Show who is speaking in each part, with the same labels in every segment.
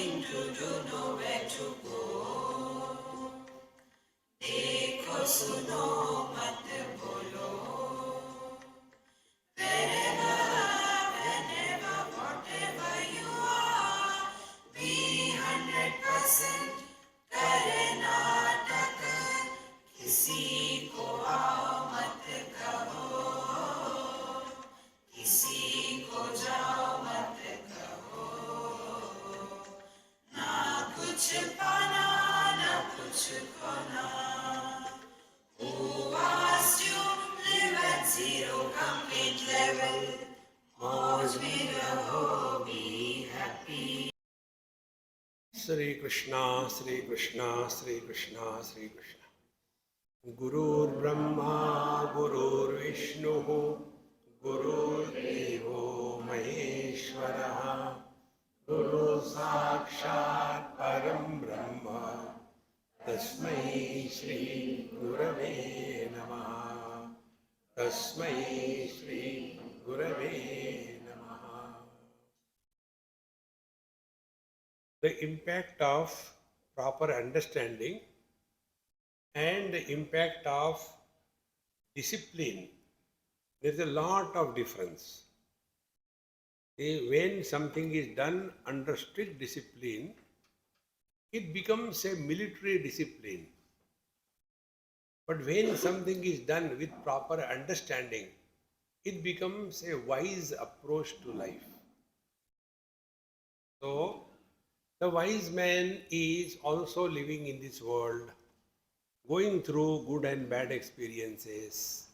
Speaker 1: nothing to do, nowhere to go. देखो सुनो मत बोलो. Wherever, whenever, whatever you are, be 100% करे नाटक. किसी को आओ मत कहो, किसी को जाओ मत कहो. ना कुछ पाना, ना कुछ खोना. Who asked you live at zero complete level? मौज में रहो, be happy.
Speaker 2: Sri Krishna, Sri Krishna, Sri Krishna, Sri Krishna. Gurur Brahma, Gurur Vishnu, Gurur Devo Maheshwara, Guru Sakshat Param Brahma, Tasmai Shri Gurave Namaha, Tasmai Shri Gurave Namaha. The impact of proper understanding and the impact of discipline, there's a lot of difference. When something is done under strict discipline, it becomes a military discipline. But when something is done with proper understanding, it becomes a wise approach to life. So, the wise man is also living in this world, going through good and bad experiences,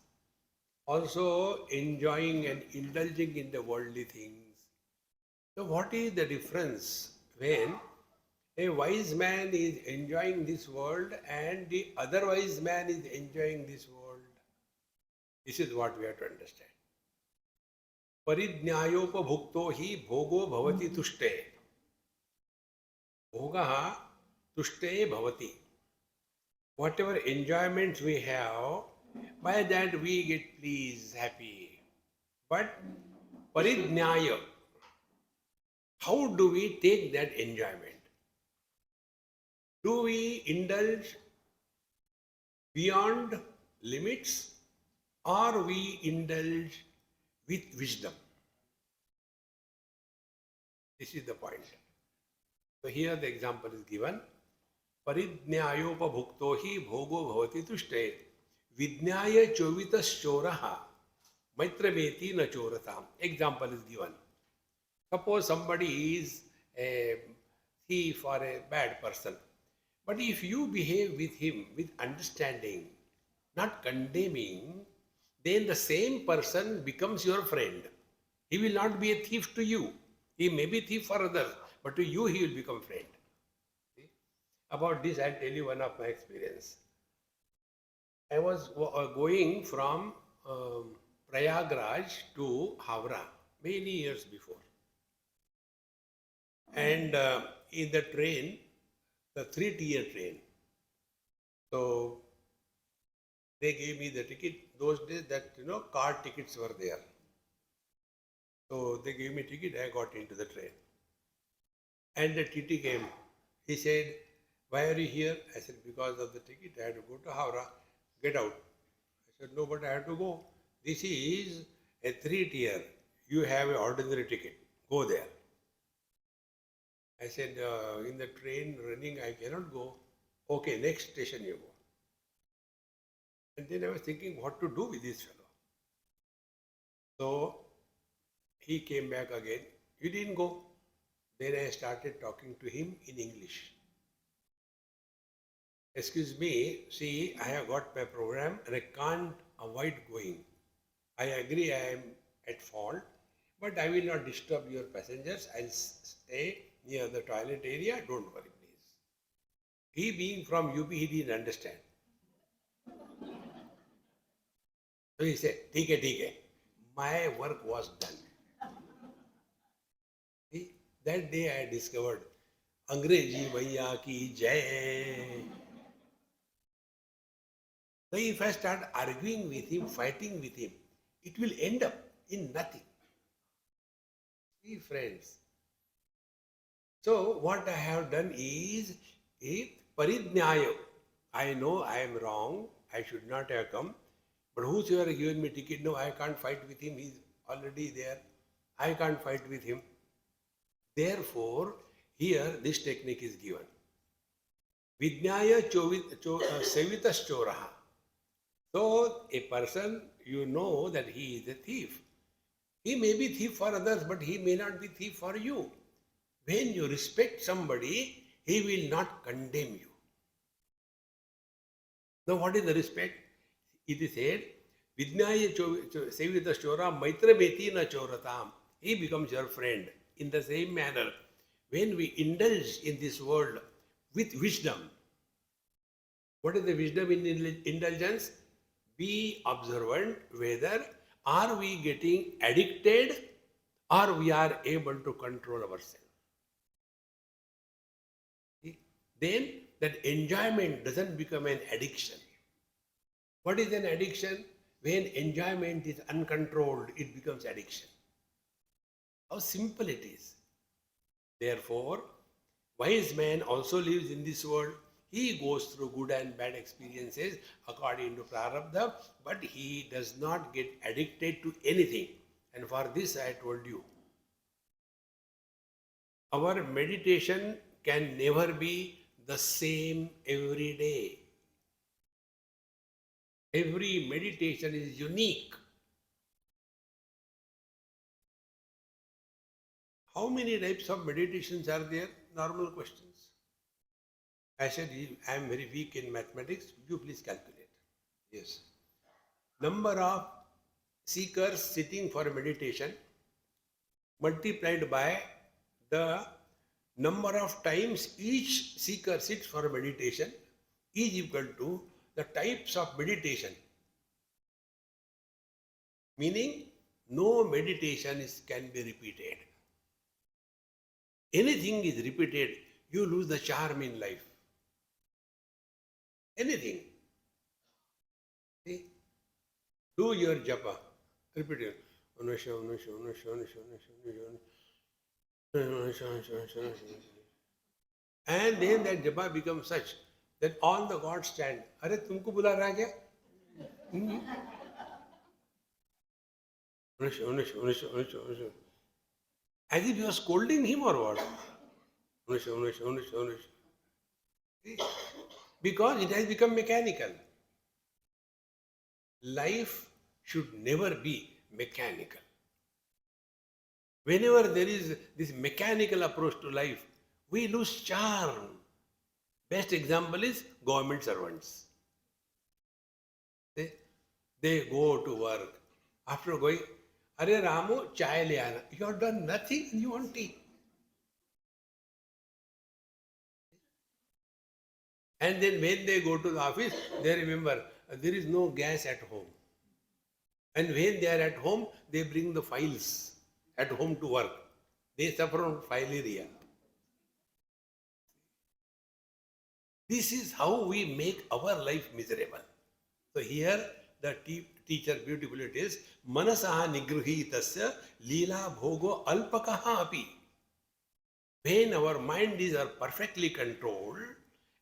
Speaker 2: also enjoying and indulging in the worldly things. So what is the difference when a wise man is enjoying this world and the other wise man is enjoying this world? This is what we have to understand. Paridnyayopabhukto hi bhogo bhavati tushte. Bhogaha tushte bhavati. Whatever enjoyments we have, by that we get pleased, happy. But paridnyaya, how do we take that enjoyment? Do we indulge beyond limits or we indulge with wisdom? This is the point. So here the example is given. Paridnyayopabhukto hi bhogo bhavati tushte vidnyaya chovitas choraha maitrameti na choratam. Example is given. Suppose somebody is a thief or a bad person. But if you behave with him with understanding, not condemning, then the same person becomes your friend. He will not be a thief to you. He may be a thief for others, but to you he will become friend. See? About this I'll tell you one of my experience. I was going from Prayagraj to Havra many years before. And in the train, the 3-tier train, so they gave me the ticket. Those days that, car tickets were there. So they gave me ticket, I got into the train. And the TT came. He said, "Why are you here?" I said, "Because of the ticket, I had to go to Havra. Get out." I said, "No, but I have to go. This is a 3-tier. You have an ordinary ticket. Go there." I said, "In the train running, I cannot go." "Okay, next station you go." And then I was thinking what to do with this fellow. So he came back again. "You didn't go." Then I started talking to him in English. "Excuse me, see, I have got my program and I can't avoid going. I agree I am at fault, but I will not disturb your passengers. I'll stay near the toilet area. Don't worry, please." He being from UP, he didn't understand. So he said, "ठीक है. My work was done." See, that day I discovered, Angrezi Bhaiya ki jai. So if I start arguing with him, fighting with him, it will end up in nothing. See, friends, So what I have done is a paridnyaya. I know I am wrong. I should not have come. But whosoever given me ticket, no, I can't fight with him. He's already there. I can't fight with him. Therefore, here this technique is given. Vidnyaya sevitas choraha. So a person, you know that he is a thief. He may be thief for others, but he may not be thief for you. When you respect somebody, he will not condemn you. Now, what is the respect? It is said, Vidnyaya Sevita Chora Maitra Beti na Choratam. He becomes your friend. In the same manner, when we indulge in this world with wisdom, what is the wisdom in indulgence? Be observant whether are we getting addicted or we are able to control ourselves. Then that enjoyment doesn't become an addiction. What is an addiction? When enjoyment is uncontrolled, it becomes addiction. How simple it is. Therefore, wise man also lives in this world. He goes through good and bad experiences according to prarabdha, but he does not get addicted to anything. And for this I told you, our meditation can never be the same every day. Every meditation is unique. How many types of meditations are there? Normal questions. I said, I am very weak in mathematics. You please calculate. Yes. Number of seekers sitting for meditation multiplied by the number of times each seeker sits for meditation is equal to the types of meditation. Meaning, no meditation can be repeated. Anything is repeated, you lose the charm in life. Anything. See? Do your japa. Repeat it. And then that japa becomes such that all the gods stand. Are tumko bula raha kya? As if you are scolding him or what? Because it has become mechanical. Life should never be mechanical. Whenever there is this mechanical approach to life, we lose charm. Best example is government servants. They go to work. After going, Are Ramu, chai le aana. You have done nothing and you want tea. And then when they go to the office, they remember there is no gas at home. And when they are at home, they bring the files at home to work. They suffer from fileria. This is how we make our life miserable. So here the teacher beautifully it is, Manasaha nigruhitasya lila bhogo alpakaha api. When our mind is perfectly controlled,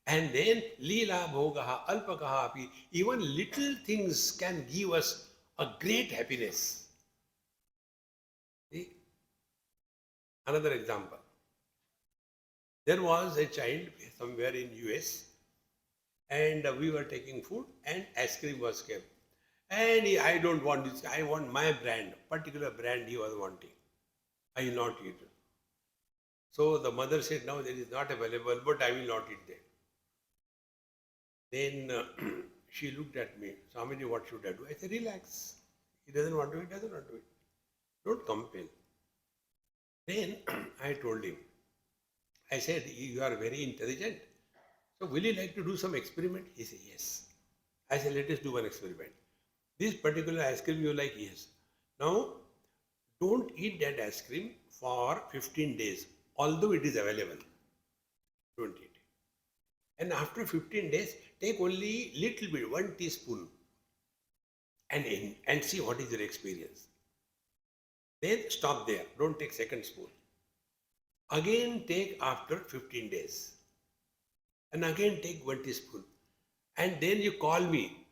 Speaker 2: and then lila bhogaha alpakaha api, even little things can give us a great happiness. See? Another example. There was a child somewhere in US and we were taking food and ice cream was kept. And I don't want this, I want my brand, particular brand he was wanting. I will not eat it. So the mother said, no, that is not available, but I will not eat that. Then she looked at me, Swamiji, what should I do? I said, relax. He doesn't want to eat, doesn't want to eat. Don't compel. Then I told him, I said, you are very intelligent. So will you like to do some experiment? He said, yes. I said, let us do one experiment. This particular ice cream you like? Yes. Now, don't eat that ice cream for 15 days, although it is available. Don't eat it. And after 15 days, take only little bit, 1 teaspoon, and see what is your experience. Then stop there. Don't take second spoon. Again take after 15 days. And again take 1 teaspoon. And then you call me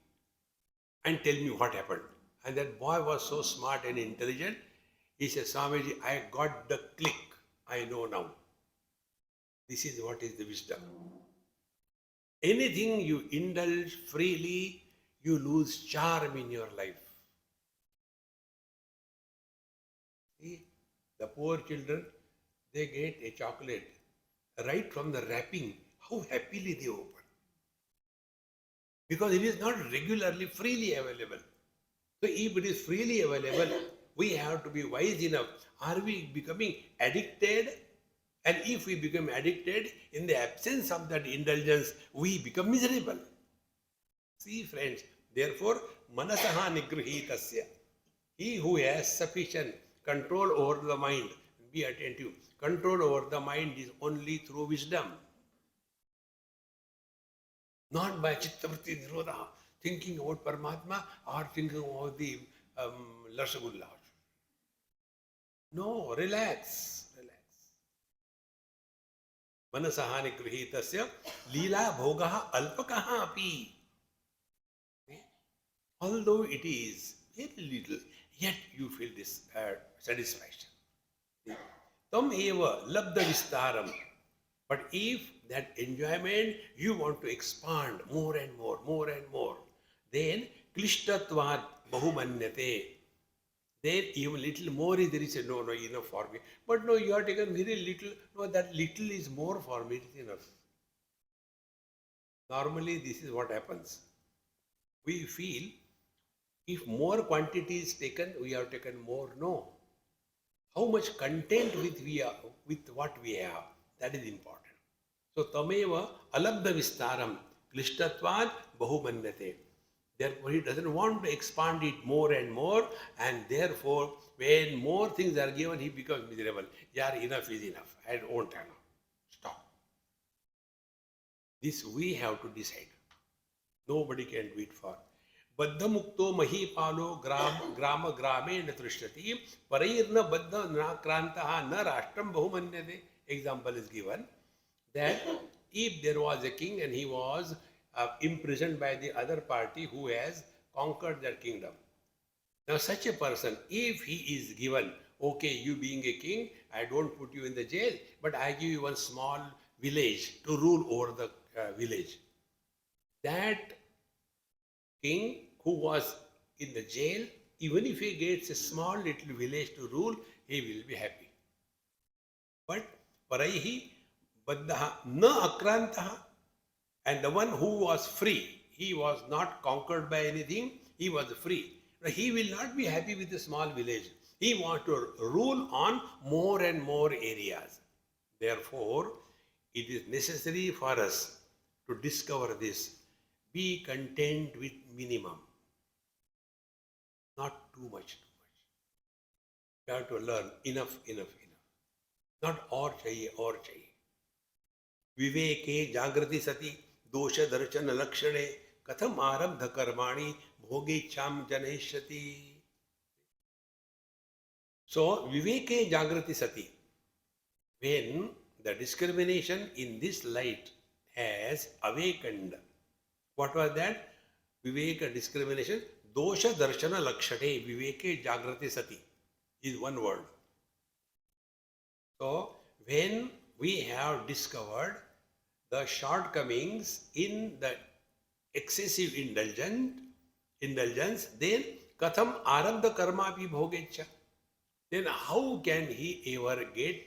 Speaker 2: and tell me what happened. And that boy was so smart and intelligent. He said, Swamiji, I got the click. I know now. This is what is the wisdom. Anything you indulge freely, you lose charm in your life. See, the poor children, they get a chocolate right from the wrapping. How happily they open. Because it is not regularly, freely available. So if it is freely available, we have to be wise enough. Are we becoming addicted? And if we become addicted, in the absence of that indulgence, we become miserable. See, friends, therefore, manasaha nigrahitasya. He who has sufficient control over the mind, be attentive, control over the mind is only through wisdom. Not by chittavritti nirodha, thinking about Paramatma or thinking about the Lasagullas. No, relax. Manasaha nigrahitasya lila bhogaha alpakaha api. Although it is very little, yet you feel this satisfaction. Tam eva labdha vistaram. But if that enjoyment you want to expand more and more, then klishtatvad bahumanyate. Then even little more is there is a no, enough for me. But no, you have taken very little. No, that little is more for me, it is enough. Normally, this is what happens. We feel if more quantity is taken, we have taken more. No. How much content with what we have, that is important. So, tameva alabdha vistaram klishtatvad bahumanyate. Therefore, he doesn't want to expand it more, and therefore, when more things are given, he becomes miserable. Yeah, enough is enough. I don't have enough. Stop. This we have to decide. Nobody can do it for. Baddha mukto mahipalo grama grame natrishtati parairna baddha nakrantaha na rashtam bahumanyate. Example is given that if there was a king and he was imprisoned by the other party who has conquered their kingdom. Now such a person, if he is given, okay, you being a king, I don't put you in the jail, but I give you one small village to rule over the village. That king who was in the jail, even if he gets a small little village to rule, he will be happy. But paraihi baddha na akrantaha. And the one who was free, he was not conquered by anything, he was free. Now, he will not be happy with a small village. He wants to rule on more and more areas. Therefore, it is necessary for us to discover this. Be content with minimum. Not too much. You have to learn enough. Not or chahiye. Viveke jagrati sati. Dosha darshana lakshane katham arabdha karmani bhogecham janeshati. So, viveke jagrati sati. When the discrimination in this light has awakened, what was that? Viveka discrimination. Dosha darshana lakshane viveke jagrati sati is one word. So, when we have discovered the shortcomings in the excessive indulgence, then katham arabdha karma pi bhogecha. Then how can he ever get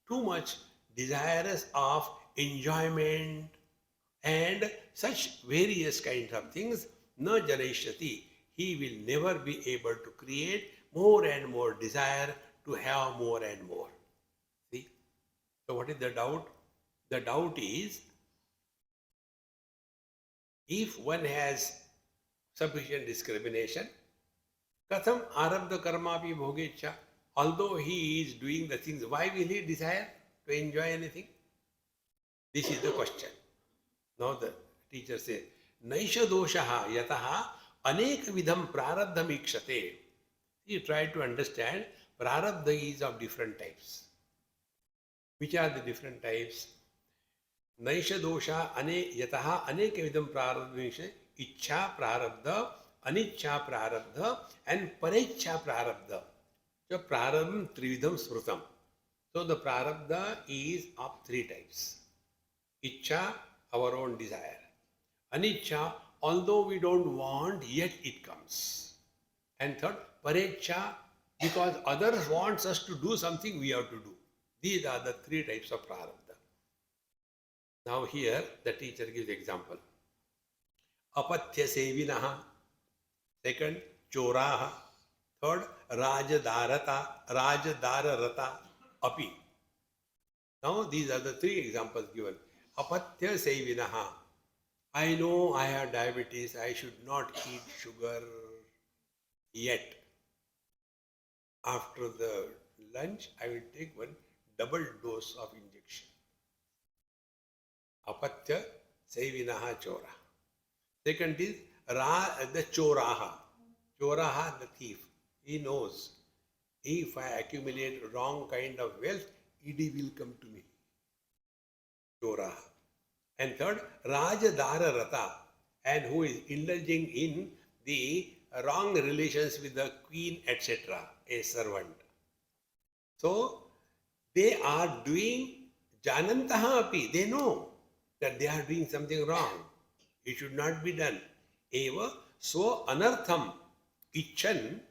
Speaker 2: too much desirous of enjoyment and such various kinds of things? Na janeshati. He will never be able to create more and more desire to have more and more. See? So what is the doubt? The doubt is, if one has sufficient discrimination, katham arabdha karma pi bhogecha. Although he is doing the things, why will he desire to enjoy anything? This is the question. Now the teacher says, Naisha doshaha yataha aneka vidham prarabdham ikshate. You try to understand, prarabdha is of different types. Which are the different types? Naisha dosha yataha anekavidam prarabdha, ichha prarabdha, anichha prarabdha, and parecha prarabdha. So prarabdham trividham smrutam. So the prarabdha is of three types. Ichha, our own desire. Anichha, although we don't want, yet it comes. And third, parecha, because others wants us to do something, we have to do. These are the three types of prarabdha. Now here the teacher gives example. Apatya sevinaha. Second, choraha. Third, rajadararata api. Now these are the three examples given. Apatya sevinaha. I know I have diabetes, I should not eat sugar yet. After the lunch, I will take one double dose of injection. Apatya sevinaha chora. Second is the choraha. Choraha, the thief. He knows if I accumulate wrong kind of wealth, ED will come to me. Choraha. And third, Rajadararata, and who is indulging in the wrong relations with the queen, etc., a servant. So, they are doing janantaha api, they know that they are doing something wrong. It should not be done. Eva so anartham ichanti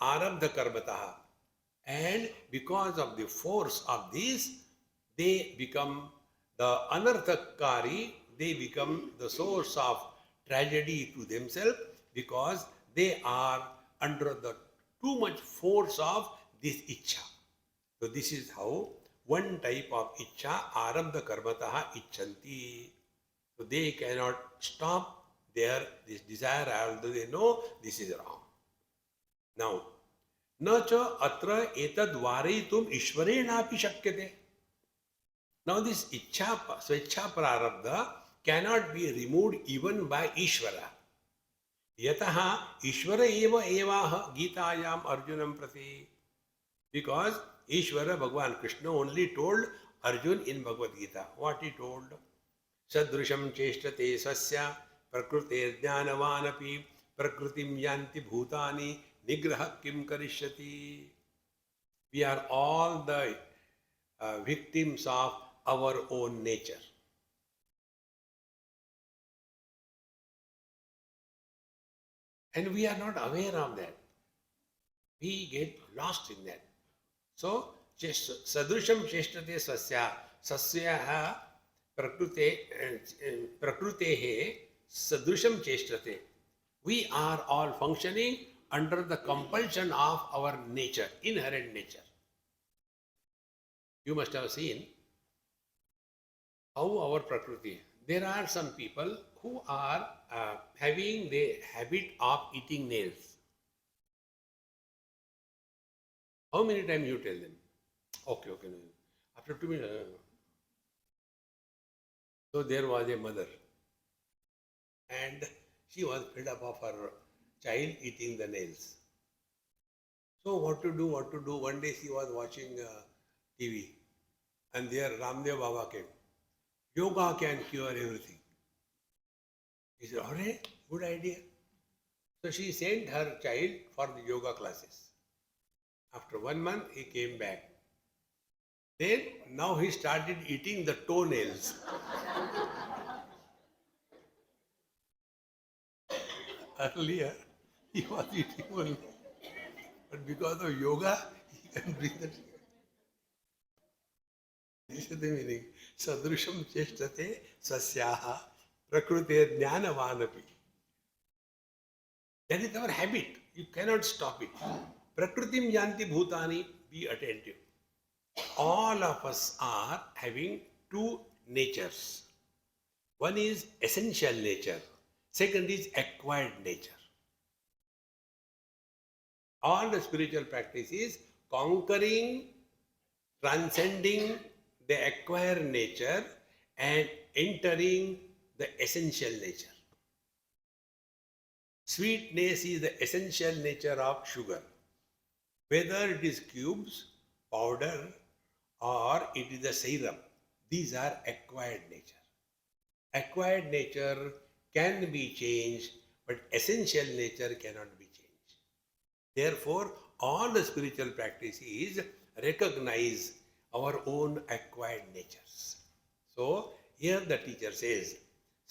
Speaker 2: arabdha karmataha. And because of the force of this, they become the anarthakari, they become the source of tragedy to themselves because they are under the too much force of this ichha. So this is how one type of ichha, arabdha karmataha icchanti. So they cannot stop this desire, although they know this is wrong. Now, न च अत्र एतद् वारयितुम् ईश्वरेणापि शक्यते. Now this ichha, swechha prarabdha cannot be removed even by Ishvara. Yataha Ishvara eva evaha Gitayam Arjunam prati. Because Ishvara, Bhagavan Krishna, only told Arjun in Bhagavad Gita. What he told? Sadrusham cheshtate swasya prakrute jnanavanapi prakritim yanti bhutani nigraha kim karishyati. We are all the victims of our own nature. And we are not aware of that. We get lost in that. So, sadrusham cheshtate swasya, sasyaha prakrutehe sadrusham cheshtate. We are all functioning under the compulsion of our nature, inherent nature. You must have seen how our prakriti. There are some people who are having the habit of eating nails. How many times you tell them? Okay, no. After 2 minutes. So there was a mother and she was fed up of her child eating the nails. So what to do? One day she was watching TV and there Ramdev Baba came. Yoga can cure everything. He said, alright, good idea. So she sent her child for the yoga classes. After 1 month, he came back. Then, now he started eating the toenails. Earlier, he was eating only. But because of yoga, he can bring that. This is the meaning. Sadrusham cheshtate swasyaha prakrute jnanavanapi. That is our habit. You cannot stop it. Prakritim yanti bhutani, be attentive. All of us are having two natures. One is essential nature. Second is acquired nature. All the spiritual practice is conquering, transcending the acquired nature and entering the essential nature. Sweetness is the essential nature of sugar. Whether it is cubes powder or it is a syrup. These are acquired nature. Acquired nature can be changed, but essential nature cannot be changed. Therefore, all the spiritual practices recognize our own acquired natures. So, here the teacher says,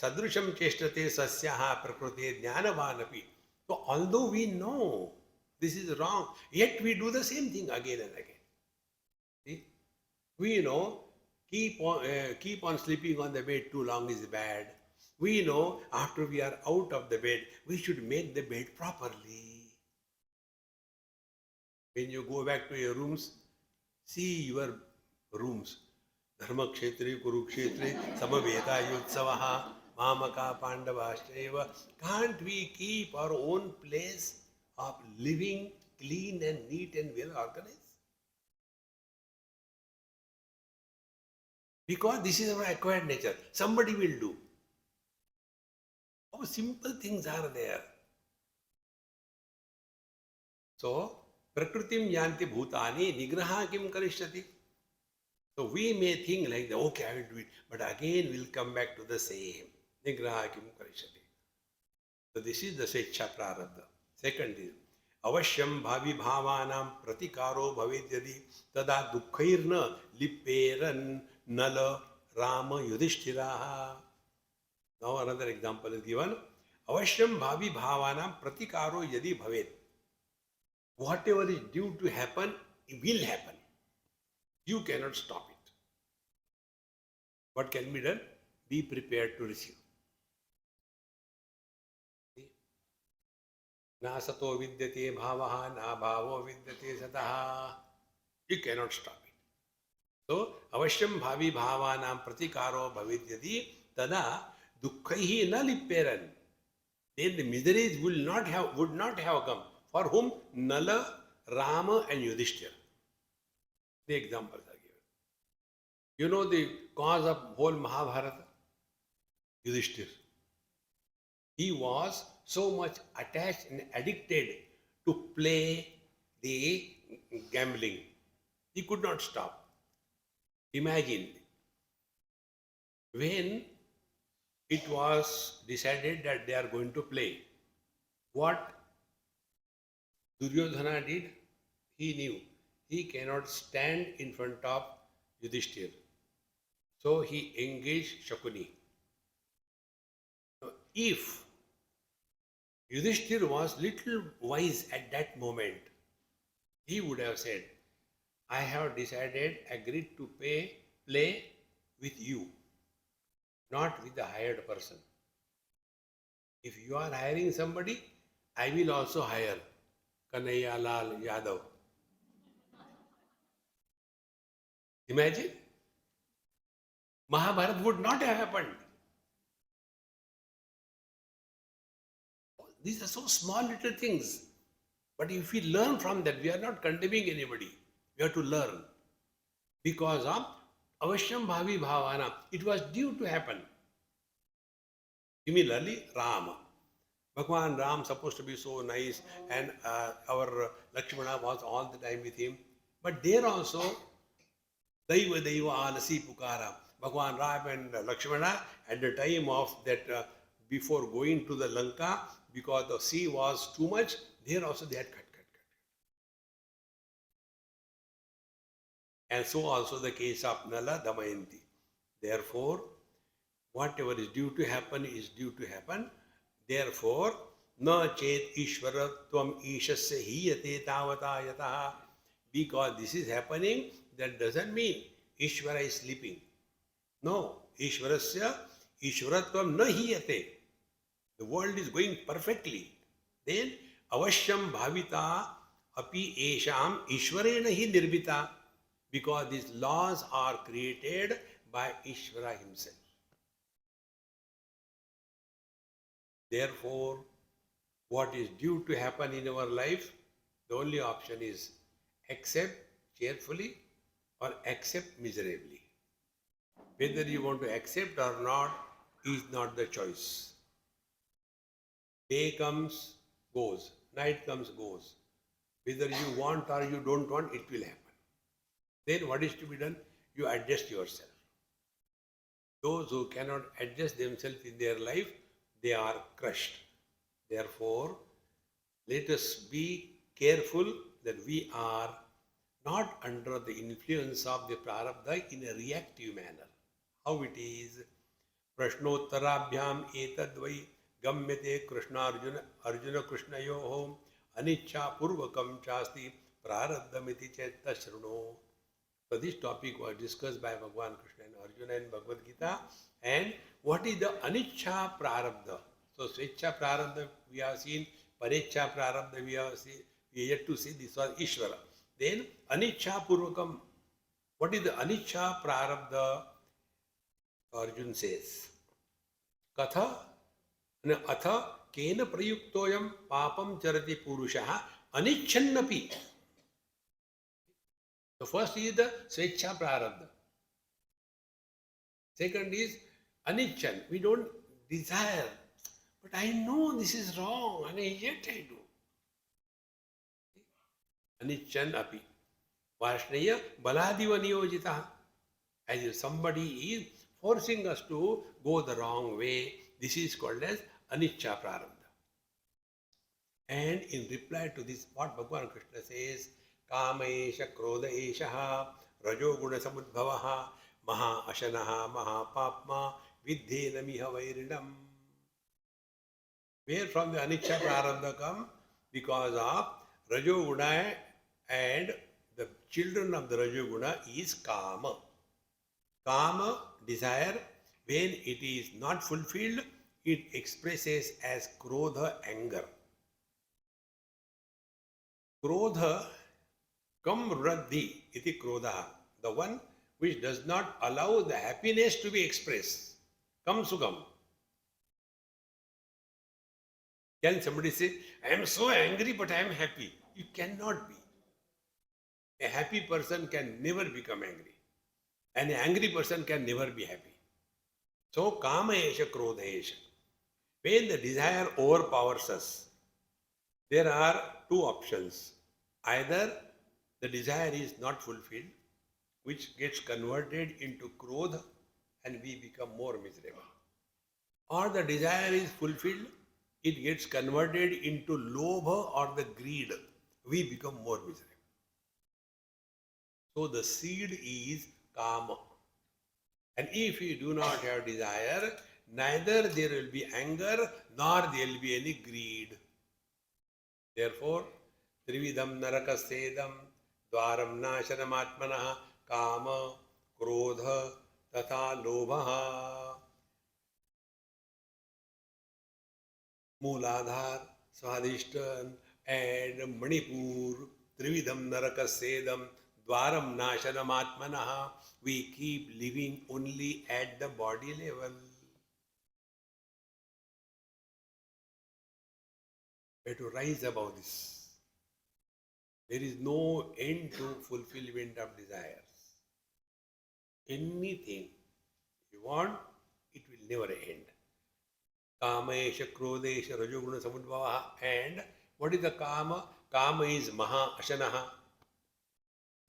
Speaker 2: Sadrusham cheshtate sasyaha prakrute jnanavanapi. So, although we know this is wrong, yet we do the same thing again and again. See? We know keep on sleeping on the bed too long is bad. We know after we are out of the bed, we should make the bed properly. When you go back to your rooms, see your rooms. Dharma kshetri, kurukshetri, samaveta yutsavaha, mamaka pandavashchaiva. Can't we keep our own place of living clean and neat and well organized? Because this is our acquired nature. Somebody will do. How simple things are there. So, prakritim yanti bhutani nigraha kim karishyati. So, we may think like, okay, I will do it. But again, we'll come back to the same. Nigraha kim karishyati. So, this is the Swecha Prarabdha. Second is, Avashyam bhavi bhavanam pratikaro bhavedyadi tada dukkhairna lipperan nala rama yudhishthiraha. Now another example is given. Avashyam bhavi bhavanam pratikaro yadi bhavet. Whatever is due to happen, it will happen. You cannot stop it. What can be done? Be prepared to receive. Na sato vidyate bhavaha na bhavo vidyate sataha. You cannot stop it. So, avashyam bhavi bhavanam pratikaro bhavidyadi tada dukkaihi na lipperan. Then the miseries would not have come. For whom? Nala, Rama and Yudhishthira. The examples are given. You know the cause of whole Mahabharata? Yudhishthira. He was so much attached and addicted to play the gambling. He could not stop. Imagine when it was decided that they are going to play, what Duryodhana did, he knew he cannot stand in front of Yudhishthira. So he engaged Shakuni. Now, if Yudhishthira was little wise at that moment, he would have said, I have agreed to play with you, not with the hired person. If you are hiring somebody, I will also hire Kanhaiya Lal Yadav. Imagine. Mahabharata would not have happened. These are so small little things. But if we learn from that, we are not condemning anybody. We have to learn. Because of avashyam bhavi bhavana, it was due to happen. Similarly, Rama. Bhagwan Ram supposed to be so nice and our Lakshmana was all the time with him. But there also, Daiva alasi pukara. Bhagwan Ram and Lakshmana at the time of that, before going to the Lanka, because the sea was too much, there also they had cut. And so also the case of Nala Damayanti. Therefore, whatever is due to happen is due to happen. Therefore, na chet ishwaratvam ishasya hiyate tavata yataha. Because this is happening, that doesn't mean Ishvara is sleeping. No, Ishvarasya ishwaratvam na hiyate. The world is going perfectly. Then, avashyam bhavita api esham ishvarena hi nirbita. Because these laws are created by Ishvara himself. Therefore, what is due to happen in our life, the only option is accept cheerfully or accept miserably. Whether you want to accept or not is not the choice. Day comes, goes. Night comes, goes. Whether you want or you don't want, it will happen. Then what is to be done? You adjust yourself. Those who cannot adjust themselves in their life, they are crushed. Therefore, let us be careful that we are not under the influence of the prarabdha in a reactive manner. How it is? Prashnottarabhyam etadvai gamyate Krishna Arjuna Krishnayoho aniccha purvakam chasti prarabdhamiti chetta shruno. So this topic was discussed by Bhagavan Krishna and Arjuna in Bhagavad Gita. And what is the aniccha prarabdha? So swechcha prarabdha we have seen, paniccha prarabdha we have seen, we yet to see this was Ishvara. Then aniccha purvakam. What is the aniccha prarabdha? Arjun says, Katha atha kena prayuktoyam papam charati purushaha anichannapi. The first is the swechcha prarabdha. Second is anichan. We don't desire. But I know this is wrong and yet I do. Anichan api. Varshneya baladiva niyojita. As if somebody is forcing us to go the wrong way. This is called as anicca prarabdha. And in reply to this, what Bhagavan Krishna says, Kamaesha Krodhaeshaha Rajoguna Samudbhavaha Maha Ashanaha Maha Papma Vidhena Miha Vairinam. Where from the anicca prarabdha come? Because of Rajoguna, and the children of the Rajoguna is Kama. Kama, desire, when it is not fulfilled, it expresses as Krodha, anger. Krodha, kam radhi iti Krodha, the one which does not allow the happiness to be expressed. Kam sugam. Can somebody say, I am so angry but I am happy? You cannot be. A happy person can never become angry. And an angry person can never be happy. So, kama esha krodha esha. When the desire overpowers us, there are two options. Either the desire is not fulfilled, which gets converted into krodha and we become more miserable. Or the desire is fulfilled, it gets converted into lobha or the greed. We become more miserable. So the seed is kama. And if you do not have desire, neither there will be anger nor there will be any greed. Therefore, Trividam Narakasedam Dwaram Nashanam Atmanaha Kama Krodha Tata Lobha Mooladhar, Swadhishtan and Manipur. Trividam Narakasedam Dwaram Nashanam Atmanaha. We keep living only at the body level. We have to rise above this. There is no end to fulfillment of desires. Anything you want, it will never end. Kamesha, Krodesha, Rajoguna, Samudbhava. And what is the Kama? Kama is Maha Ashanaha.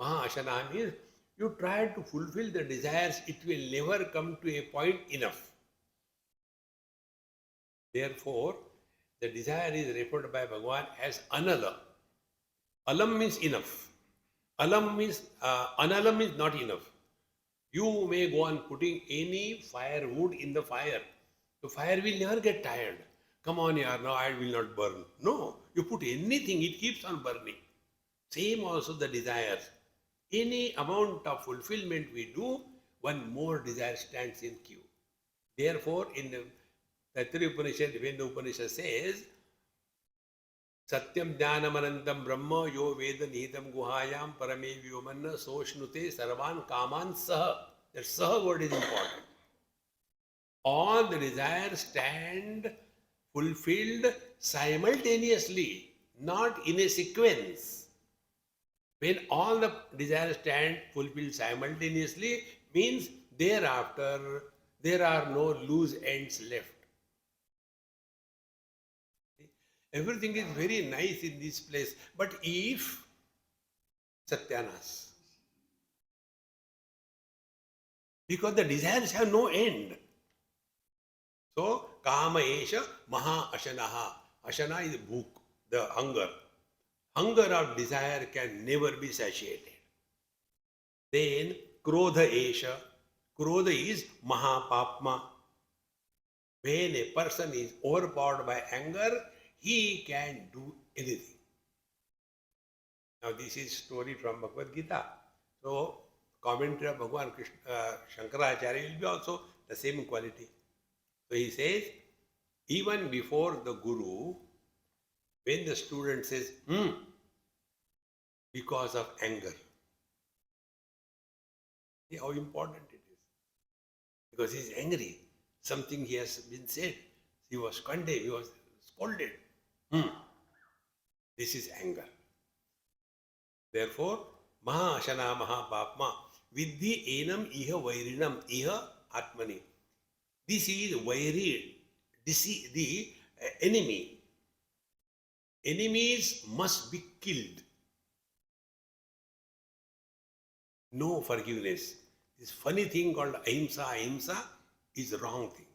Speaker 2: Maha Ashanaha means you try to fulfill the desires, it will never come to a point enough. Therefore, the desire is referred by Bhagavan as anala. Alam means enough. Alam means, analam means not enough. You may go on putting any firewood in the fire. The fire will never get tired. Come on, yaar, now I will not burn. No, you put anything, it keeps on burning. Same also the desires. Any amount of fulfillment we do, one more desire stands in queue. Therefore, in the Taittiriya Upanishad, when the Upanishad says, Satyam Jnanam Anantam Brahma Yo Veda Nihitam Guhayam Parame Vyomanna Soshnute Sarvan Kaman Saha. That Saha word is important. All the desires stand fulfilled simultaneously, not in a sequence. When all the desires stand fulfilled simultaneously, means thereafter there are no loose ends left. Everything is very nice in this place, but if Satyanas, Because the desires have no end. So, kama esha maha ashanaha. Ashana is bhuk, the hunger. Hunger of desire can never be satiated. Then, krodha esha. Krodha is mahapapma. When a person is overpowered by anger, he can do anything. Now, this is story from Bhagavad Gita. So, commentary of Bhagavan Krishna, Shankaracharya will be also the same quality. So, he says, even before the Guru, when the student says, because of anger, see how important it is. Because he is angry. Something he has been said. He was condemned, he was scolded. This is anger. Therefore, Maha Ashana Maha Papma Vidhi Enam Iha Vairinam Iha Atmani. This is Vairi, the enemy. Enemies must be killed. No forgiveness. This funny thing called ahimsa is a wrong thing.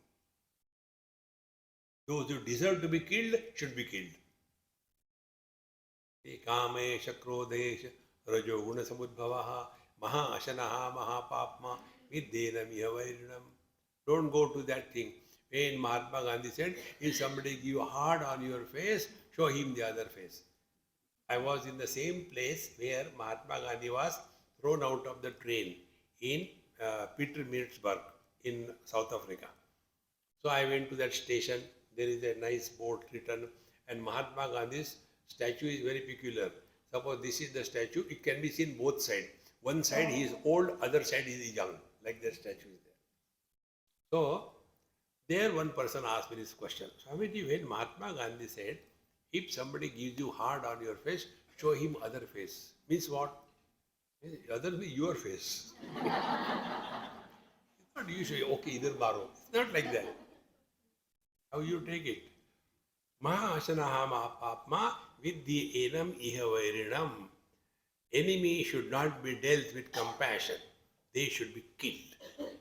Speaker 2: Those who deserve to be killed should be killed. Kamesha, Krodesha, Rajo Guna Samudbhavaha, Maha Ashanaha, Maha Papma, Viddena Miha Vairinam. Don't go to that thing. When Mahatma Gandhi said, if somebody give you hard on your face, show him the other face. I was in the same place where Mahatma Gandhi was thrown out of the train in Pietermaritzburg in South Africa. So I went to that station. There is a nice board written, and Mahatma Gandhi's statue is very peculiar. Suppose this is the statue, it can be seen both sides. One side he is old, other side he is young, like that statue is there. So, there one person asked me this question. Swamiji, when Mahatma Gandhi said, if somebody gives you hard on your face, show him other face. Means what? Other means your face. It's not you say, okay, either maro. It's not like that. How you take it? Maha Ashanaha Mahapapma Vidhi Enam Iha Vairinam. Enemy should not be dealt with compassion. They should be killed.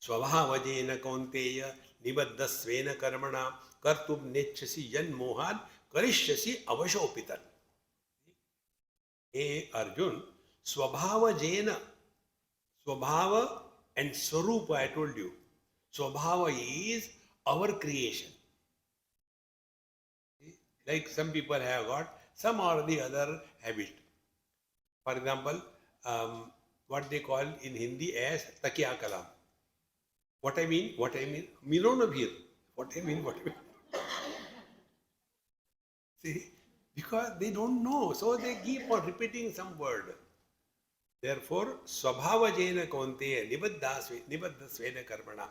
Speaker 2: Swabhavajena Kaunteya Nibaddhasvena Karmana Kartum Nechasi Jan Mohan Karishyasi Avashopitan. Hey Arjun, Swabhavajena, Swabhava and Swarupa, I told you. Swabhava is our creation. Like some people have got some or the other habit. For example, what they call in Hindi as takiya kalam. What I mean, Miron here. What I mean. See, because they don't know, so they keep on repeating some word. Therefore, Swabhava Jena Kaunteya Nibaddhasvena Karmana.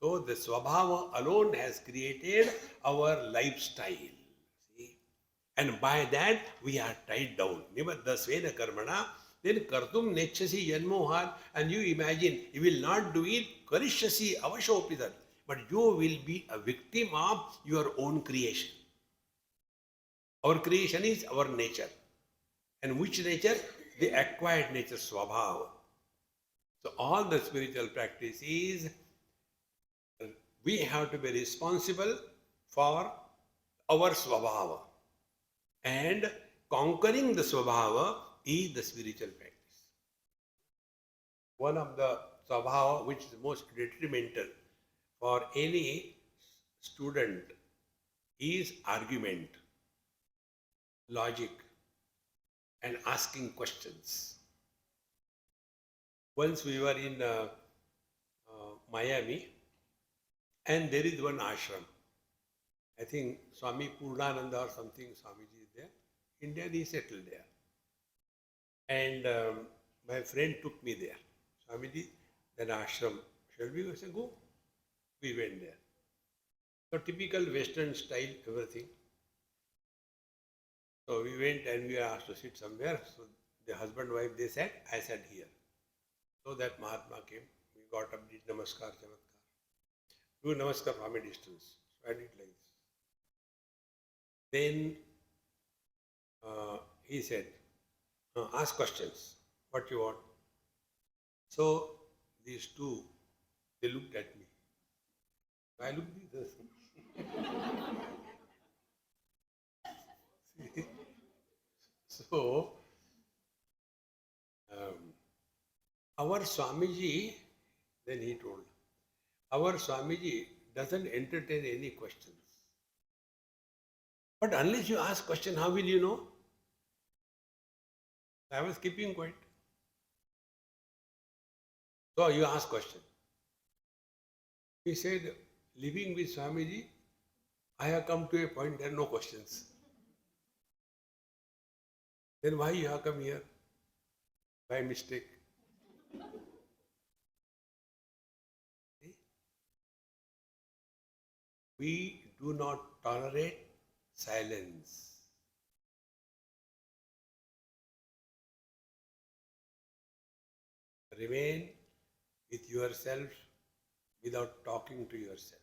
Speaker 2: So the Swabhava alone has created our lifestyle. See? And by that we are tied down. Nibaddhasvena Karmana. Then Kartum Nechasi Janmohan, and you imagine, you will not do it, Karishyasi Avashopidan. But you will be a victim of your own creation. Our creation is our nature. And which nature? The acquired nature, Swabhava. So all the spiritual practice is, we have to be responsible for our Swabhava. And conquering the Swabhava is the spiritual practice. One of the Swabhava which is most detrimental for any student is argument, logic, and asking questions. Once we were in Miami, and there is one ashram. I think Swami Purnananda or something, Swamiji is there. Indian, he settled there. And my friend took me there. Swamiji, then ashram. Shall we go? I said, go. We went there. So typical Western style, everything. So we went and we were asked to sit somewhere. So the husband, wife, they sat. I sat here. So that Mahatma came. We got up, did Namaskar, Chamatkar. Do Namaskar from a distance. So I did like this. Then he said, ask questions. What you want? So these two, they looked at me. I looked at this. So, our Swamiji, then he told, our Swamiji doesn't entertain any questions. But unless you ask question, how will you know? I was keeping quiet. So you ask question. He said, living with Swamiji, I have come to a point there are no questions. Then why you have come here? By mistake. See? We do not tolerate silence. Remain with yourself without talking to yourself.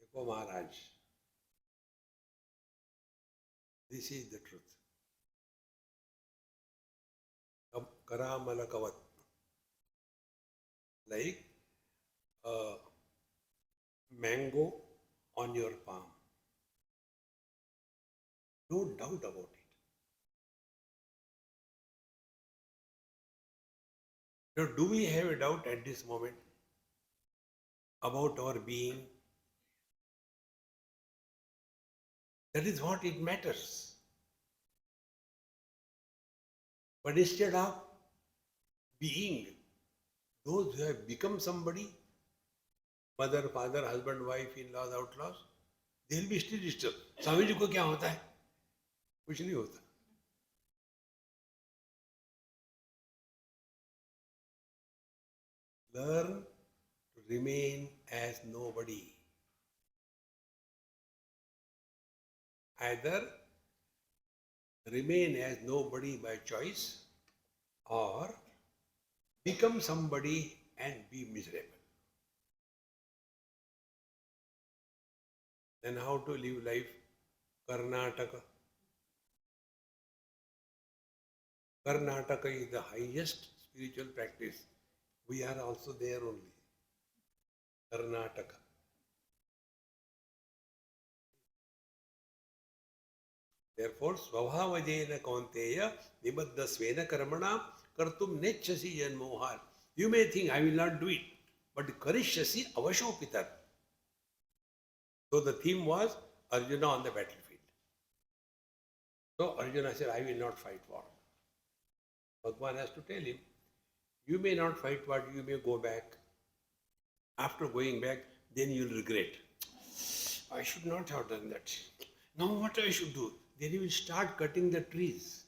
Speaker 2: Dekho Maharaj, this is the truth. Karamalakavat. Like a mango on your palm. No doubt about it. Now, do we have a doubt at this moment about our being? That is what it matters. But instead of being, those who have become somebody, mother, father, husband, wife, in-laws, outlaws, they will be still disturbed. Swami ji को क्या होता है? कुछ नहीं होता. Learn to remain as nobody. Either remain as nobody by choice or become somebody and be miserable. Then how to live life? Karnataka. Karnataka is the highest spiritual practice. We are also there only. Karnataka. Therefore, svabhavajena kaunteya nibaddhasvena karmana kartum necchasi janmohar. You may think, I will not do it, but karishyasi avashopitar. So the theme was Arjuna on the battlefield. So Arjuna said, I will not fight war. Bhagavan has to tell him, you may not fight war, you may go back. After going back, then you will regret. I should not have done that. Now what I should do? Then you will start cutting the trees.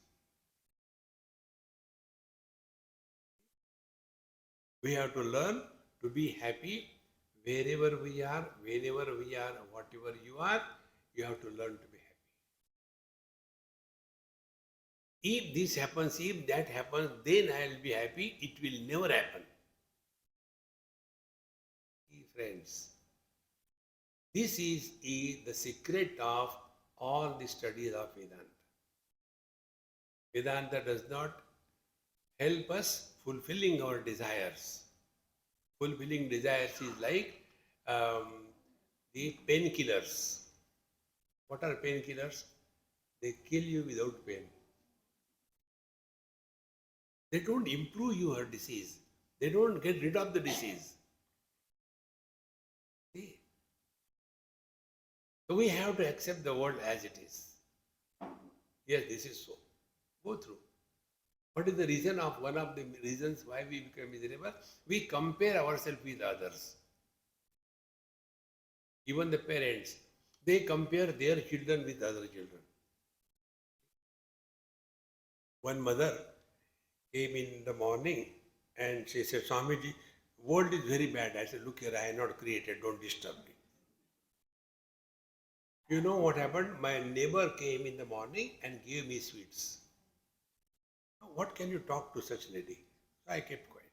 Speaker 2: We have to learn to be happy wherever we are, whenever we are, whatever you are, you have to learn to be happy. If this happens, if that happens, then I will be happy. It will never happen. Friends, this is the secret of all the studies of Vedanta. Vedanta does not help us fulfilling our desires. Fulfilling desires is like the painkillers. What are painkillers? They kill you without pain. They don't improve your disease. They don't get rid of the disease. See? So we have to accept the world as it is. Yes, this is so. Go through. What is the reason of one of the reasons why we become miserable? We compare ourselves with others. Even the parents, they compare their children with other children. One mother came in the morning and she said, Swamiji, world is very bad. I said, look here, I am not created, don't disturb me. You know what happened? My neighbor came in the morning and gave me sweets. What can you talk to such lady? So I kept quiet.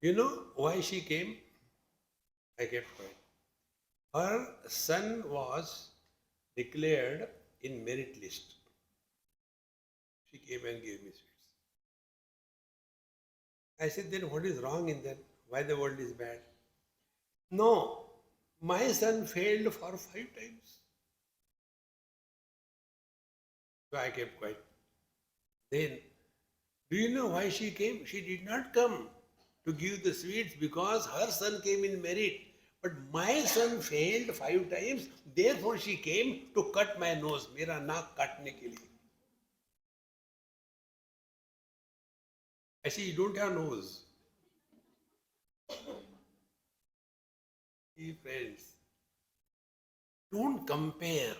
Speaker 2: You know why she came? I kept quiet. Her son was declared in merit list. She came and gave me sweets. I said, then what is wrong in that? Why the world is bad? No, my son failed for 5 times. So I kept quiet. Then, do you know why she came? She did not come to give the sweets because her son came in merit. But my son failed 5 times, therefore she came to cut my nose. मेरा नाक काटने के लिए. I say, you don't have nose. Hey friends, don't compare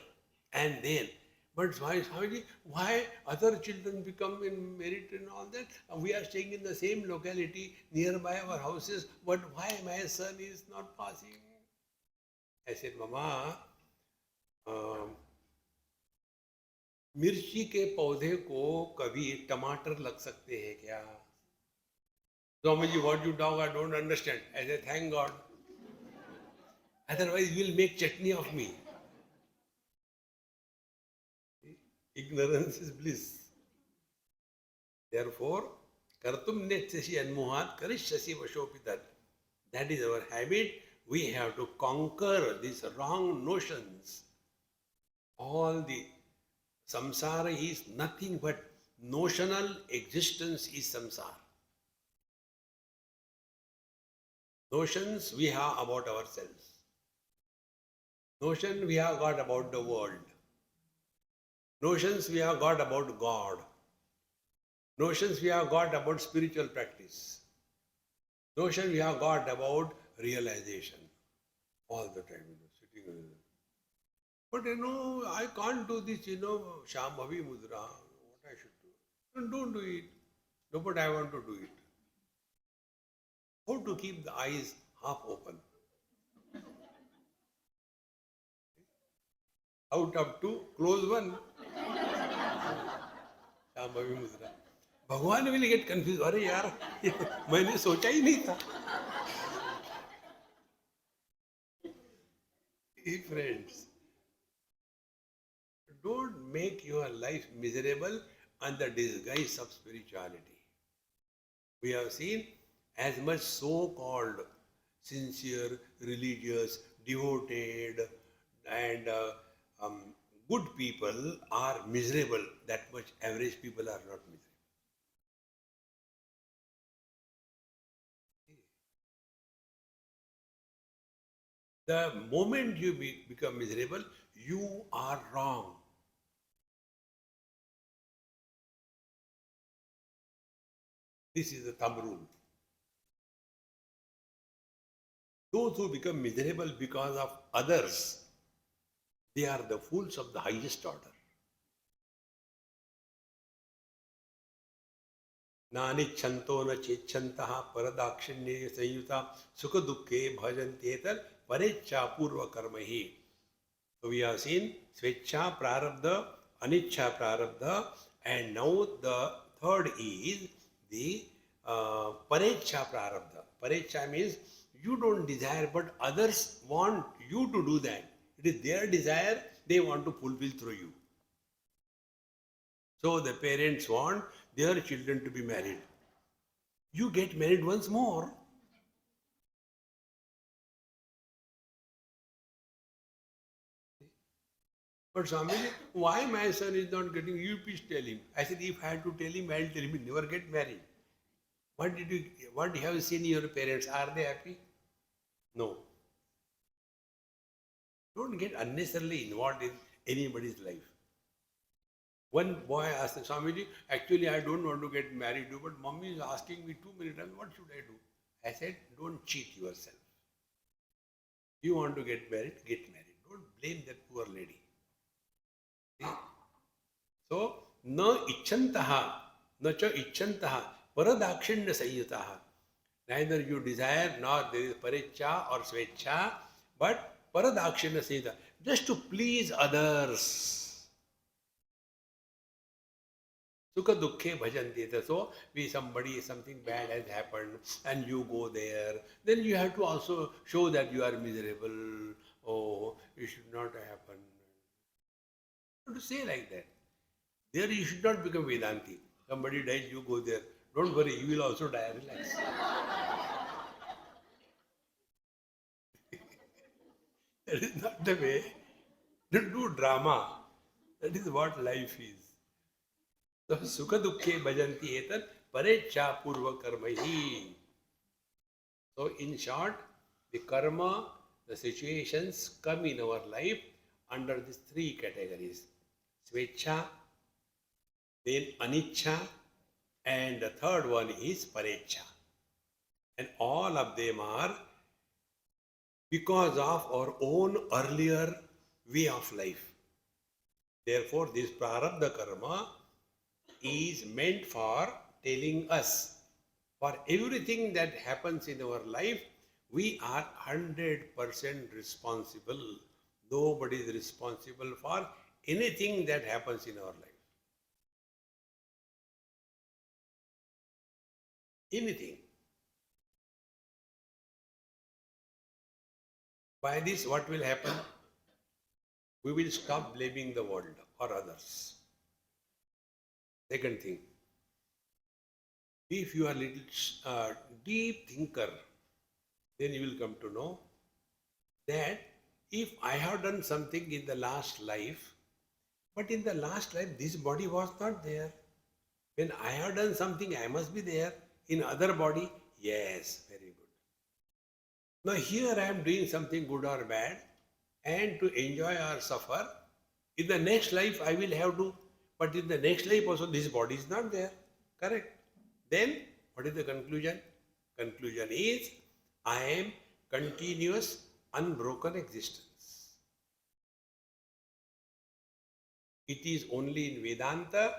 Speaker 2: and then. But why, Swamiji, why other children become in merit and all that? We are staying in the same locality nearby our houses, but why my son is not passing? I said, Mama, मिर्ची के पौधे को कभी टमाटर लग सकते हैं क्या? Swamiji, what you talk, I don't understand. I said, thank God. Otherwise, you will make chutney of me. Ignorance is bliss. Therefore, kartum netsyasi anmohat karishyasi vashopitat. That is our habit. We have to conquer these wrong notions. All the samsara is nothing but notional existence is samsara. Notions we have about ourselves. Notion we have got about the world. Notions we have got about God. Notions we have got about spiritual practice. Notion we have got about realization. All the time, sitting. But I can't do this, Shambhavi Mudra, what I should do. Don't do it. No, but I want to do it. How to keep the eyes half open? Out of two, close one. Shambhavi Mudra. Bhagwan will get confused. अरे यार, मैंने सोचा ही नहीं था. Hey friends, don't make your life miserable under disguise of spirituality. We have seen as much so-called sincere, religious, devoted, and good people are miserable. That much average people are not miserable. The moment you become miserable, you are wrong. This is the thumb rule. Those who become miserable because of others, they are the fools of the highest order. नानिच्छन्तो न चेच्छन्तः परदाक्षिण्ये संयुता सुख दुखे भजन्त्येतर परेच्छा पूर्व कर्म ही. So we have seen Svecha Prarabdha, Anichcha Prarabdha, and now the third is the Parecha Prarabdha. Parecha means you don't desire, but others want you to do that. It is their desire, they want to fulfill through you. So the parents want their children to be married. You get married once more. But Swamiji, why my son is not getting, you please tell him. I said, if I had to tell him, I'll tell him, never get married. What have you seen your parents? Are they happy? No. Don't get unnecessarily involved in anybody's life. One boy asked Swamiji, actually I don't want to get married, but mommy is asking me too many times, what should I do? I said, don't cheat yourself. You want to get married, get married. Don't blame that poor lady. See? So, na icchantaha, na cha icchantaha, paradakshinya sanyutaha. Neither you desire nor there is parecha or svecha, but paradakshinya sanyuta. Just to please others. Sukha dukkhe bhajanti. So, something bad has happened and you go there, then you have to also show that you are miserable. Oh, it should not happen. You have to say like that. There you should not become Vedanti. Somebody dies, you go there. Don't worry, you will also die. Relax. That is not the way. Don't do drama. That is what life is. So sukha dukkhe bhajanti etat parecha purva karmahi. So in short, the karma, the situations come in our life under these three categories. Svecha, then aniccha, and the third one is parecha. And all of them are because of our own earlier way of life. Therefore, this prarabdha karma is meant for telling us for everything that happens in our life, we are 100% responsible. Nobody is responsible for anything that happens in our life. Anything. By this, what will happen? We will stop blaming the world or others. Second thing, if you are a little deep thinker, then you will come to know that if I have done something in the last life, but in the last life this body was not there. When I have done something, I must be there. In other body, yes, very good. Now here I am doing something good or bad, and to enjoy or suffer, in the next life I will have to, but in the next life also this body is not there. Correct? Then what is the conclusion? Conclusion is I am continuous, unbroken existence. It is only in Vedanta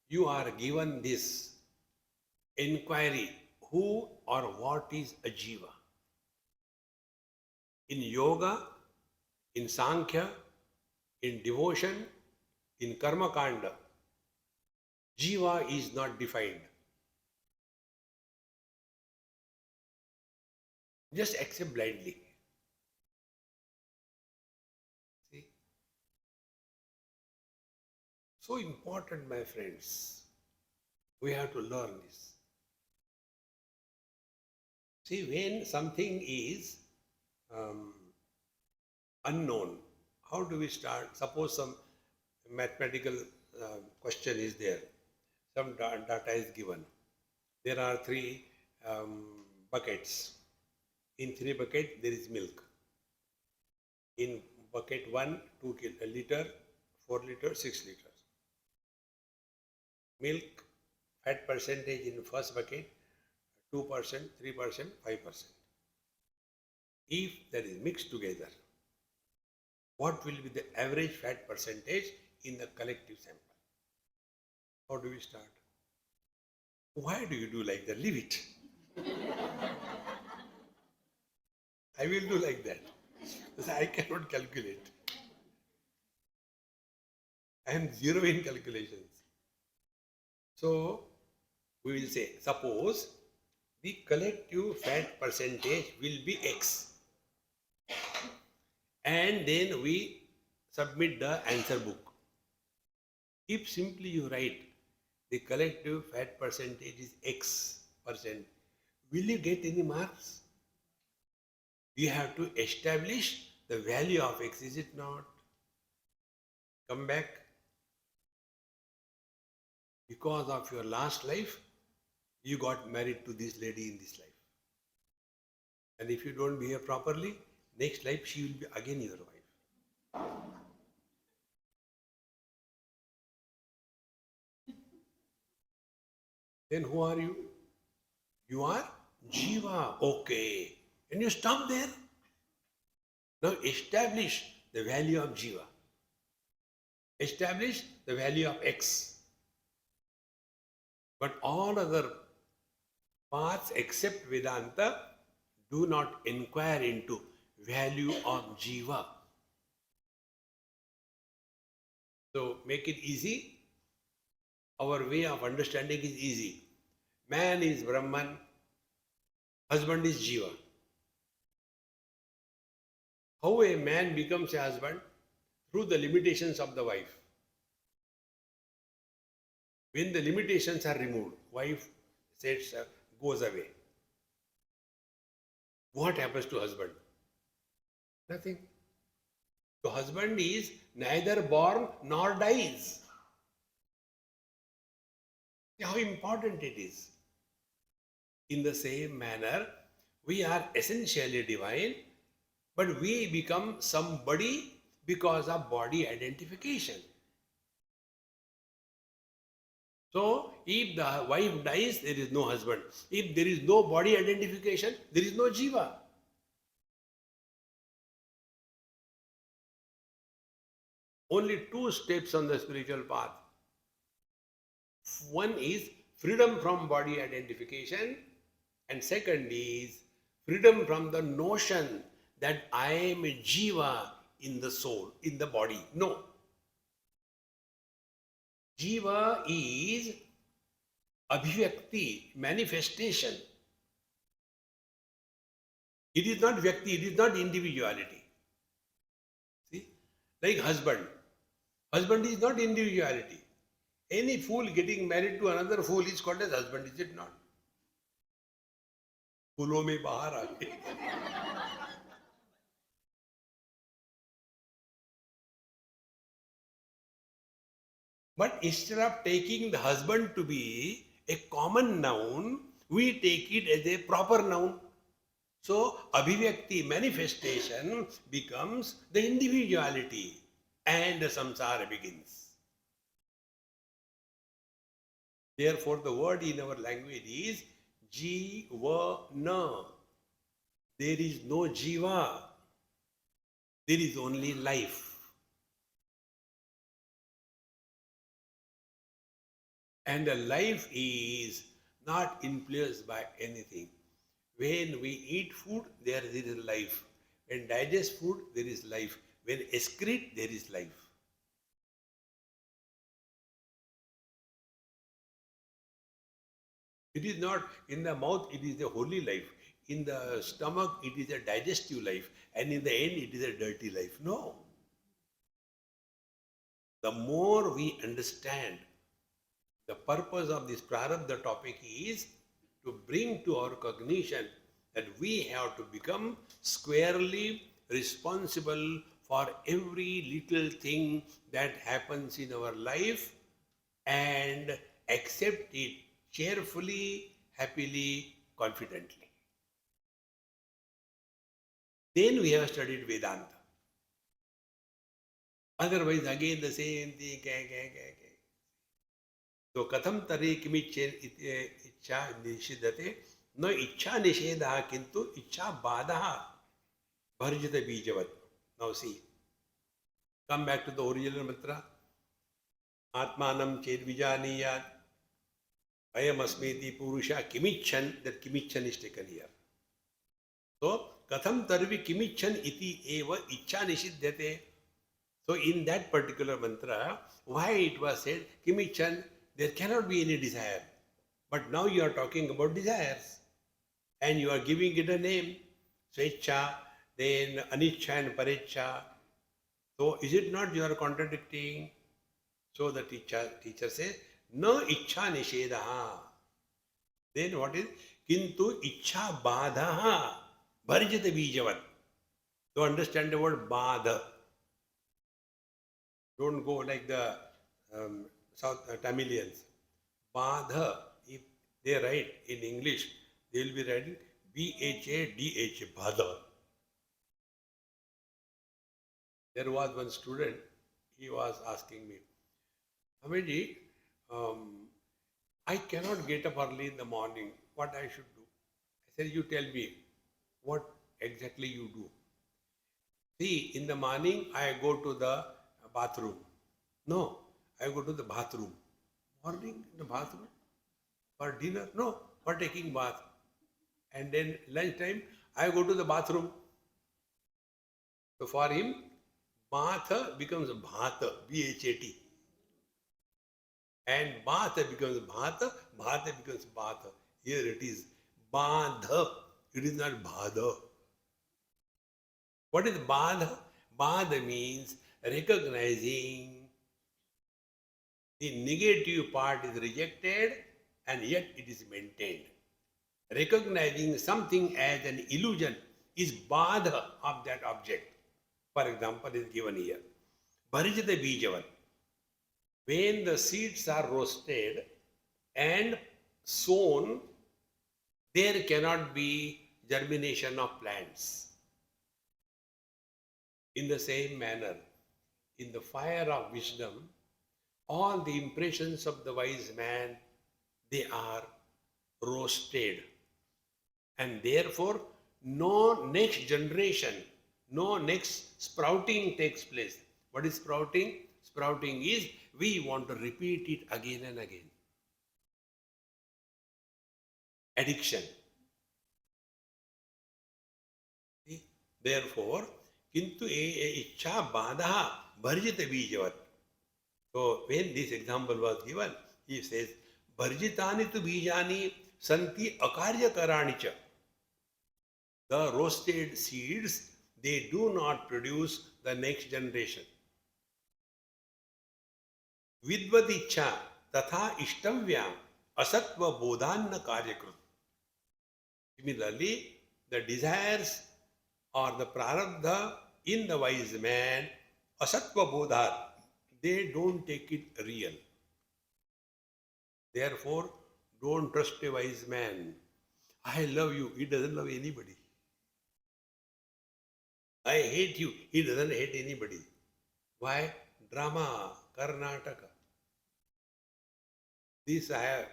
Speaker 2: you are given this inquiry, who or what is a jiva? In yoga, in Sankhya, in devotion, in karma kanda, jiva is not defined. Just accept blindly. See? So important, my friends. We have to learn this. See, when something is unknown, how do we start? Suppose some mathematical question is there. Some data is given. There are three buckets. In three buckets, there is milk. In bucket 1, 2 liter, 4 liter, 6 liters. Milk, fat percentage in first bucket, 2%, 3%, 5%. If that is mixed together, what will be the average fat percentage in the collective sample? How do we start? Why do you do like that? Leave it. I will do like that. Because I cannot calculate. I am zero in calculations. So, we will say, suppose the collective fat percentage will be X. And then we submit the answer book. If simply you write the collective fat percentage is X%, will you get any marks? You have to establish the value of X, is it not? Come back. Because of your last life, you got married to this lady in this life. And if you don't behave properly, next life she will be again your wife. Then who are you? You are Jiva. Okay. And you stop there. Now establish the value of Jiva. Establish the value of X. But all other paths except Vedanta do not inquire into value of Jiva. So make it easy. our way of understanding is easy. Man is Brahman, husband is Jiva. How a man becomes a husband? Through the limitations of the wife. When the limitations are removed, wife says, goes away. What happens to husband? Nothing. The husband is neither born nor dies. See how important it is. In the same manner, we are essentially divine, but we become somebody because of body identification. So, if the wife dies, there is no husband. If there is no body identification, there is no jiva. Only two steps on the spiritual path. One is freedom from body identification, and second is freedom from the notion that I am a jiva in the soul, in the body. No. Jiva is abhivyakti, manifestation. It is not vyakti, it is not individuality. See? Like husband. Husband is not individuality. Any fool getting married to another fool is called as husband, is it not? फूलों में बाहर आ गए. But instead of taking the husband to be a common noun, we take it as a proper noun. So, abhivyakti, manifestation, becomes the individuality and the samsara begins. Therefore, the word in our language is jivana. There is no jiva. There is only life. And the life is not influenced by anything. When we eat food, there is life. When digest food, there is life. When excrete, there is life. It is not in the mouth, it is a holy life. In the stomach, it is a digestive life. And in the end, it is a dirty life. No. The more we understand the purpose of this prarabdha topic is to bring to our cognition that we have to become squarely responsible for every little thing that happens in our life and accept it cheerfully, happily, confidently. Then we have studied Vedanta. Otherwise, again the same thing. So, katham tare ichcha nishidate, no ichcha nishedaha kintu ichcha badaha bharjita bijavat. Now see, come back to the original mantra. Atmanam ched vijaniyat, ayam asmeti purusha kimichan, that kimichan is taken here. So, katham tarvi kimichan iti eva ichcha nishidyate. So, in that particular mantra, why it was said kimichan, there cannot be any desire. But now you are talking about desires and you are giving it a name. Svecha, then aniccha and parecha. So is it not you are contradicting? So the teacher says, no ichcha nishedaha. Then what is? Kintu ichcha badaha bharjita bijavat. So understand the word badha. Don't go like the South Tamilians. Badha, if they write in English, they will be writing B-H-A-D-H, Badha. There was one student, he was asking me, Swamiji, I cannot get up early in the morning, what I should do? I said, you tell me, what exactly you do? See, in the morning, I go to the bathroom. No, I go to the bathroom. Morning in the bathroom? For dinner? No, for taking bath. And then lunchtime, I go to the bathroom. So for him, bath becomes bhat, B-H-A-T. And Bhatha becomes Bhatha, Bhatha becomes Bhatha. Here it is Badha. It is not Bhadha. What is Badha? Badha means recognizing the negative part is rejected and yet it is maintained. Recognizing something as an illusion is Badha of that object. For example, is given here. Bharijata Bijavan. When the seeds are roasted and sown, there cannot be germination of plants. In the same manner, in the fire of wisdom, all the impressions of the wise man, they are roasted. And therefore, no next generation, no next sprouting takes place. What is sprouting? Sprouting is we want to repeat it again and again. Addiction. Therefore, kintu ichha badha bharjita bijavat. So when this example was given, he says, bharjitani tu bijani santi akarya karanicha. The roasted seeds, they do not produce the next generation. Vidvadicha tatha ishtavya asatva bodhanna karyakrut. Similarly, the desires or the prarabdha in the wise man, asatva bodha, they don't take it real. Therefore, don't trust a wise man. I love you. He doesn't love anybody. I hate you. He doesn't hate anybody. Why? Drama, Karnataka. This I have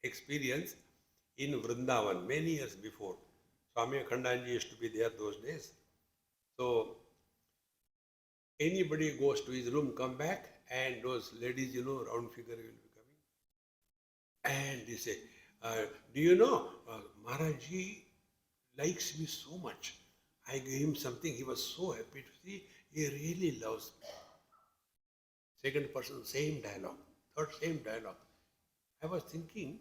Speaker 2: experienced in Vrindavan many years before. Swami Khandanji used to be there those days. So, anybody goes to his room, come back, and those ladies, round figure will be coming. And they say, do you know, Maharaji likes me so much. I gave him something, he was so happy to see, he really loves me. Second person, same dialogue. Third, same dialogue. I was thinking,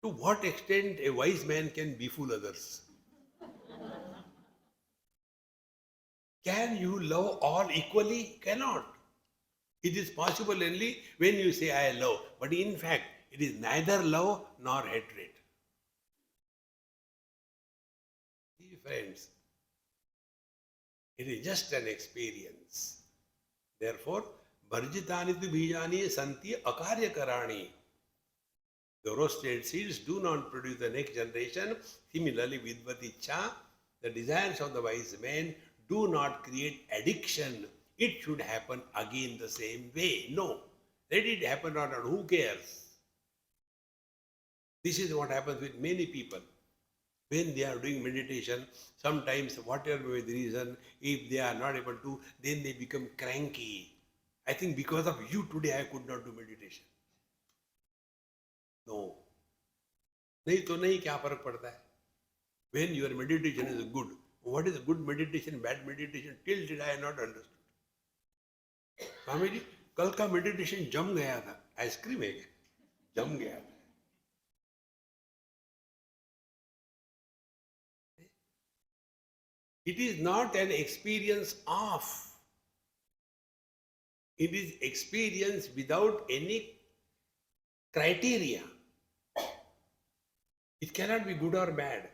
Speaker 2: to what extent a wise man can befool others? Can you love all equally? Cannot. It is possible only when you say, I love. But in fact, it is neither love nor hatred. See, friends, it is just an experience. Therefore, Bharjitani tu bijani santi akarya karani. The roasted seeds do not produce the next generation. Similarly, vidvaticha, the desires of the wise men do not create addiction. It should happen again the same way. No. Let it happen or not. Who cares? This is what happens with many people. When they are doing meditation, sometimes whatever may be the reason, if they are not able to, then they become cranky. I think because of you today I could not do meditation. No. नहीं तो नहीं क्या फर्क पड़ता है? When your meditation is good, what is good meditation, bad meditation? Till did I not understood. Swami ji कल का meditation जम गया था. आइसक्रीम है क्या? जम गया था. It is not an experience of. It is experience without any criteria. It cannot be good or bad.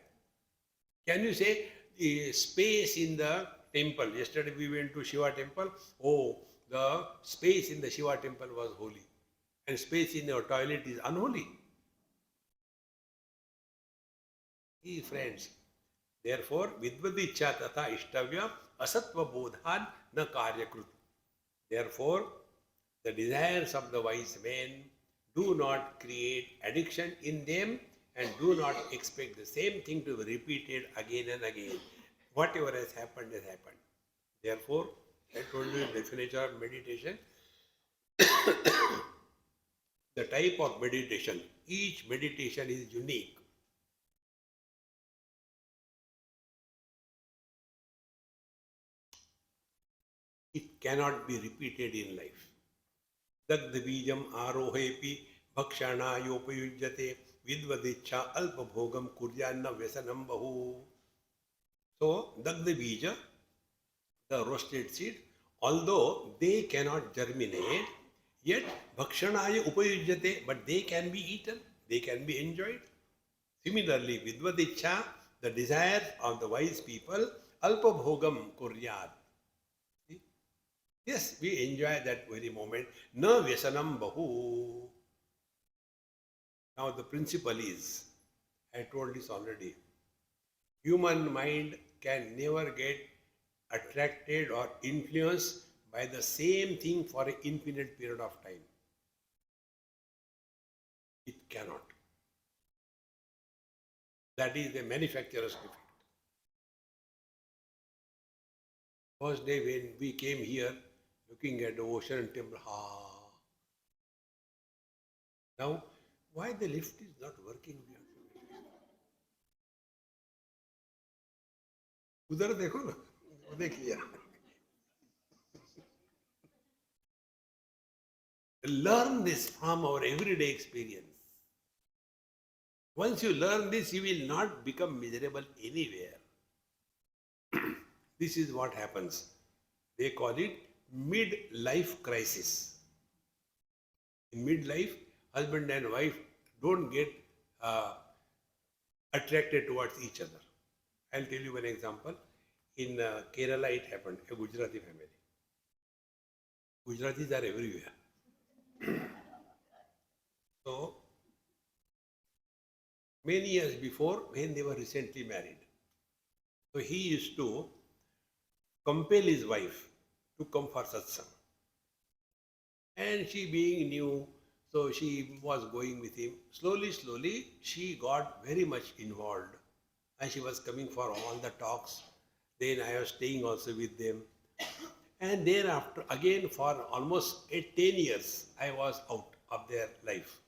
Speaker 2: Can you say the space in the temple? Yesterday we went to Shiva temple. Oh, the space in the Shiva temple was holy. And space in your toilet is unholy. Hey friends, therefore, vidvadicha tatha ishtavya asatva bodhan na karyakrut. Therefore, the desires of the wise men do not create addiction in them and do not expect the same thing to be repeated again and again. Whatever has happened has happened. Therefore, I told you the definition of meditation. The type of meditation, each meditation is unique. It cannot be repeated in life. दग्धबीजम आरोहेपि भक्षणायोपयुज्यते विद्वदिच्छा अल्पभोगम कुर्यान्न व्यसनम बहु. So dagdabija, the roasted seed, although they cannot germinate, yet bhakshanaya upayujyate, but they can be eaten, they can be enjoyed. Similarly, vidvadicha, the desire of the wise people, alpabhogam kuryat. Yes, we enjoy that very moment. Na vyasanam bahu. Now the principle is, I told this already, human mind can never get attracted or influenced by the same thing for an infinite period of time. It cannot. That is the manufacturer's defect. First day when we came here, looking at the ocean temple, now why the lift is not working? उधर देखो ना, देखिए. Learn this from our everyday experience. Once you learn this, you will not become miserable anywhere. This is what happens. They call it mid-life crisis. In mid-life, husband and wife don't get attracted towards each other. I'll tell you one example. In Kerala, it happened, a Gujarati family. Gujaratis are everywhere. So, many years before, when they were recently married, so he used to compel his wife to come for satsang. And she being new, so she was going with him. Slowly, slowly, she got very much involved. And she was coming for all the talks. Then I was staying also with them. And thereafter, again for almost 10 years, I was out of their life.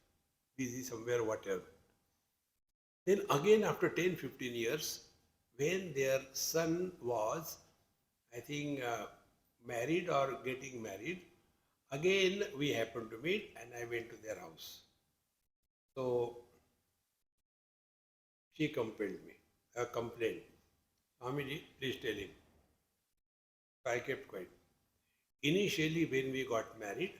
Speaker 2: Busy somewhere, whatever. Then again after 10, 15 years, when their son was, I think, married or getting married, again we happened to meet and I went to their house. So she compelled me, complained. Swamiji, please tell him. So I kept quiet. Initially, when we got married,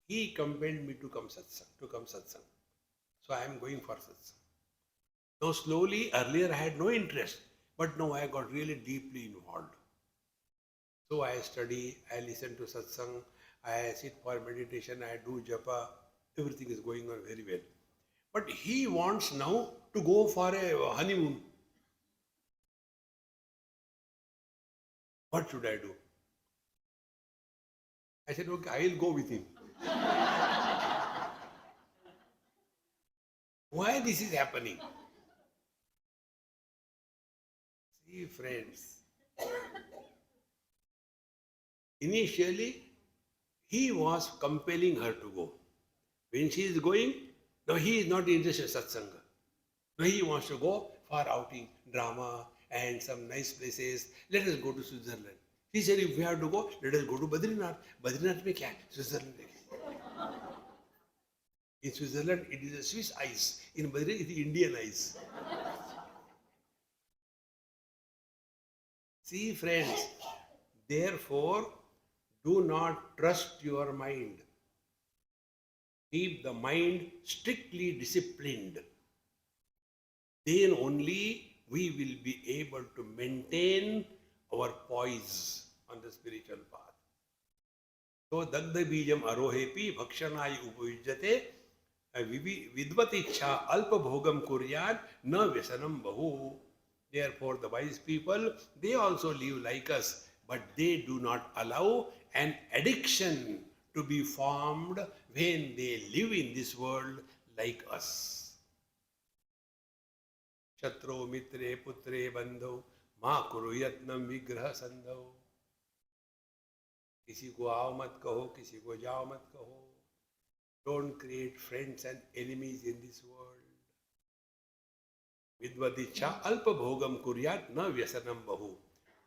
Speaker 2: he compelled me to come satsang. So I am going for satsang. Now slowly, earlier I had no interest, but now I got really deeply involved. So I study, I listen to satsang, I sit for meditation, I do japa, everything is going on very well. But he wants now to go for a honeymoon. What should I do? I said, okay, I will go with him. Why this is happening? See, friends, initially, he was compelling her to go. When she is going, now he is not interested in satsanga. Now he wants to go for outing, drama, and some nice places. Let us go to Switzerland. He said, if we have to go, let us go to Badrinath. Badrinath mein kya? Switzerland. In Switzerland, it is a Swiss ice. In Badrinath, it is Indian ice. See, friends, therefore, do not trust your mind. Keep the mind strictly disciplined. Then only we will be able to maintain our poise on the spiritual path. So, dagda bijam arohepi bhakshanaya upayujyate vidvaticha alpa bhogam kuryat na vyasanam bahu. Therefore, the wise people, they also live like us, but they do not allow an addiction to be formed when they live in this world like us. Shatro mitre putre bandho ma kuru yatnam vigraha sandho. किसी को आओ मत कहो, किसी को जाओ मत कहो. Don't create friends and enemies in this world. Vidvadicha alpa bhogam kuryat na vyasanam bahu.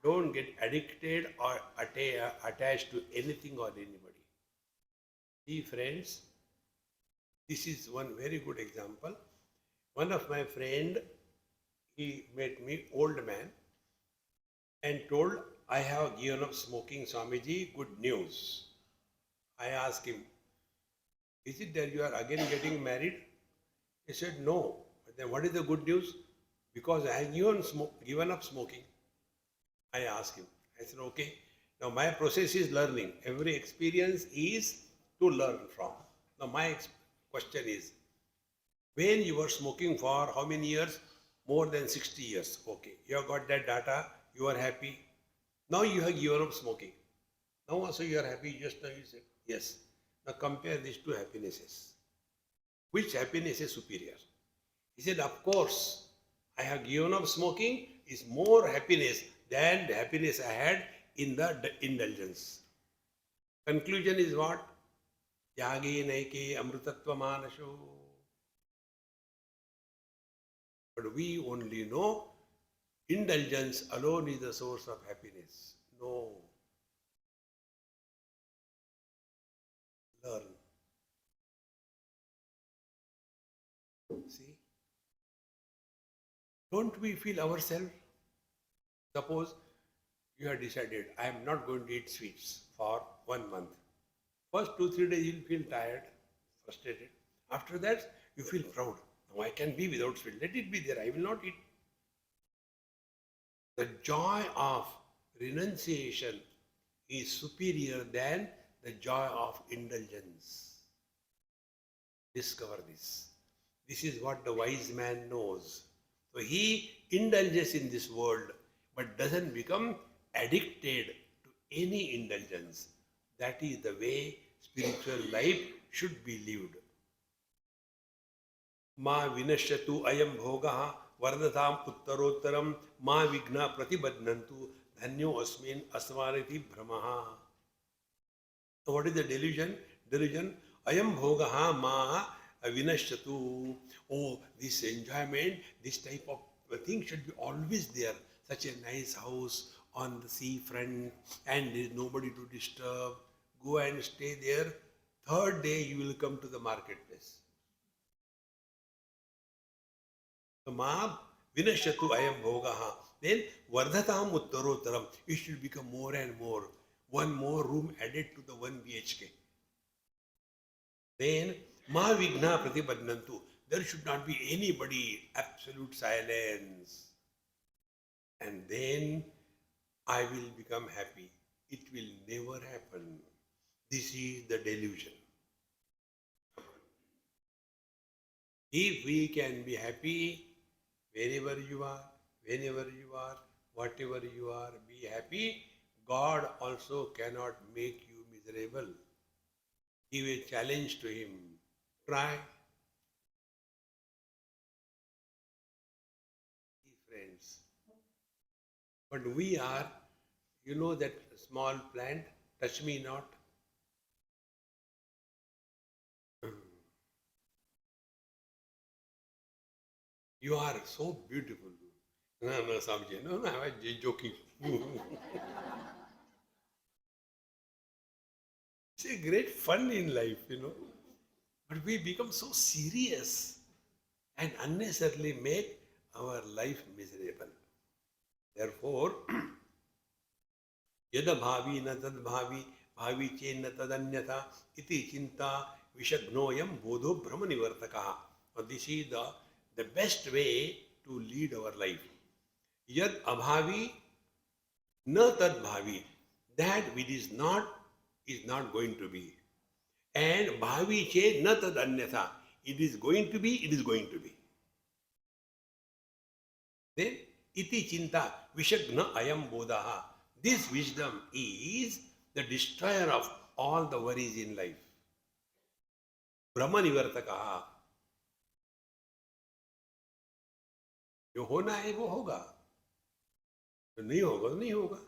Speaker 2: Don't get addicted or attached to anything or anybody. See, friends, this is one very good example. One of my friend, he met me, old man, and told, I have given up smoking, Swamiji, good news. I asked him, is it that you are again getting married? He said, no. But then what is the good news? Because I have given up smoking. I asked him. I said, okay. Now my process is learning. Every experience is to learn from. Now my question is, when you were smoking for how many years? More than 60 years. Okay. You have got that data. You are happy. Now you have given up smoking. Now also you are happy. Just now you said, yes. Now compare these two happinesses. Which happiness is superior? He said, of course, I have given up smoking is more happiness than the happiness I had in the indulgence. Conclusion is what? Yage naike amrutatva manasho. But we only know indulgence alone is the source of happiness. No. Learn. See? Don't we feel ourselves? Suppose you have decided, I am not going to eat sweets for 1 month. First 2-3 days you will feel tired, frustrated. After that, you feel proud. Now I can be without sweet. Let it be there. I will not eat. The joy of renunciation is superior than the joy of indulgence. Discover this. This is what the wise man knows. So he indulges in this world but doesn't become addicted to any indulgence. That is the way spiritual life should be lived. Ma vinashyatu ayam bhogaha vardatam uttarottaram ma vigna pratibadnantu dhanyo asmin asmariti brahmaha. So what is the delusion? Delusion, ayam bhogaha ma vinashyatu. Oh, this enjoyment, this type of thing should be always there. Such a nice house on the sea front and there is nobody to disturb. Go and stay there. Third day you will come to the marketplace. So ma vinashyatu ayam bhogaha. Then vardhatam uttarottaram. It should become more and more. One more room added to the 1 BHK. Then ma vigna pratibadnantu. There should not be anybody. Absolute silence. And then I will become happy. It will never happen. This is the delusion. If we can be happy wherever you are, whenever you are, whatever you are, be happy, God also cannot make you miserable. Give a challenge to him. Try. Friends. But we are, you know that small plant, touch me not. You are so beautiful. No, Swamiji. No, I was joking. It's a great fun in life, But we become so serious and unnecessarily make our life miserable. Therefore, yada bhavi na tad bhavi, bhavi chen na tadanyata, iti chinta vishagnoyam bodho brahmanivartaka. Now this is the best way to lead our life. Yad abhavi na tad bhavi. That which is not going to be. And bhavi che na tad anyatha. It is going to be, it is going to be. Then iti chinta vishagna ayam bodhaha. This wisdom is the destroyer of all the worries in life. Brahmanivartaka. जो होना है वो होगा, तो नहीं होगा तो नहीं होगा.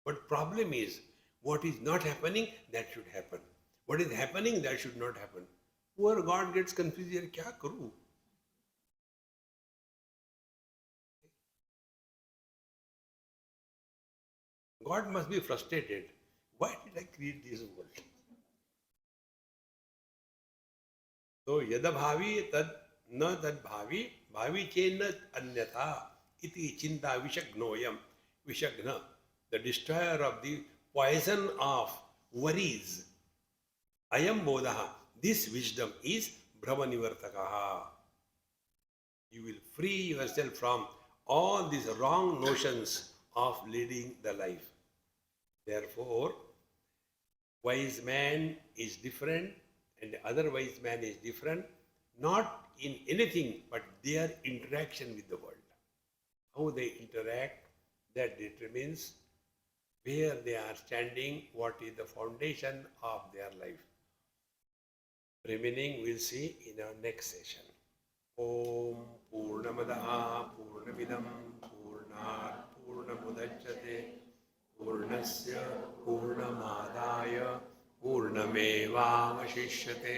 Speaker 2: But problem is, what is not happening, that should happen. What is happening, that should not happen. Poor God gets confused. यार क्या करूं? God must be frustrated. Why did I create this world? So yada bhavi tad na tad bhavi, bhavi chenna anyatha iti chinta vishagnoyam, vishagna, the destroyer of the poison of worries. Ayam bodaha, this wisdom is brahmanivartakaha. You will free yourself from all these wrong notions of leading the life. Therefore, wise man is different and the other wise man is different, not in anything but their interaction with the world. How they interact, that determines where they are standing, what is the foundation of their life. Remaining we'll see in our next session. Om Purnamadaha Purnamidam Purnat Purnamudachyate Purnasya Purnamadaya Purnamevavashishyate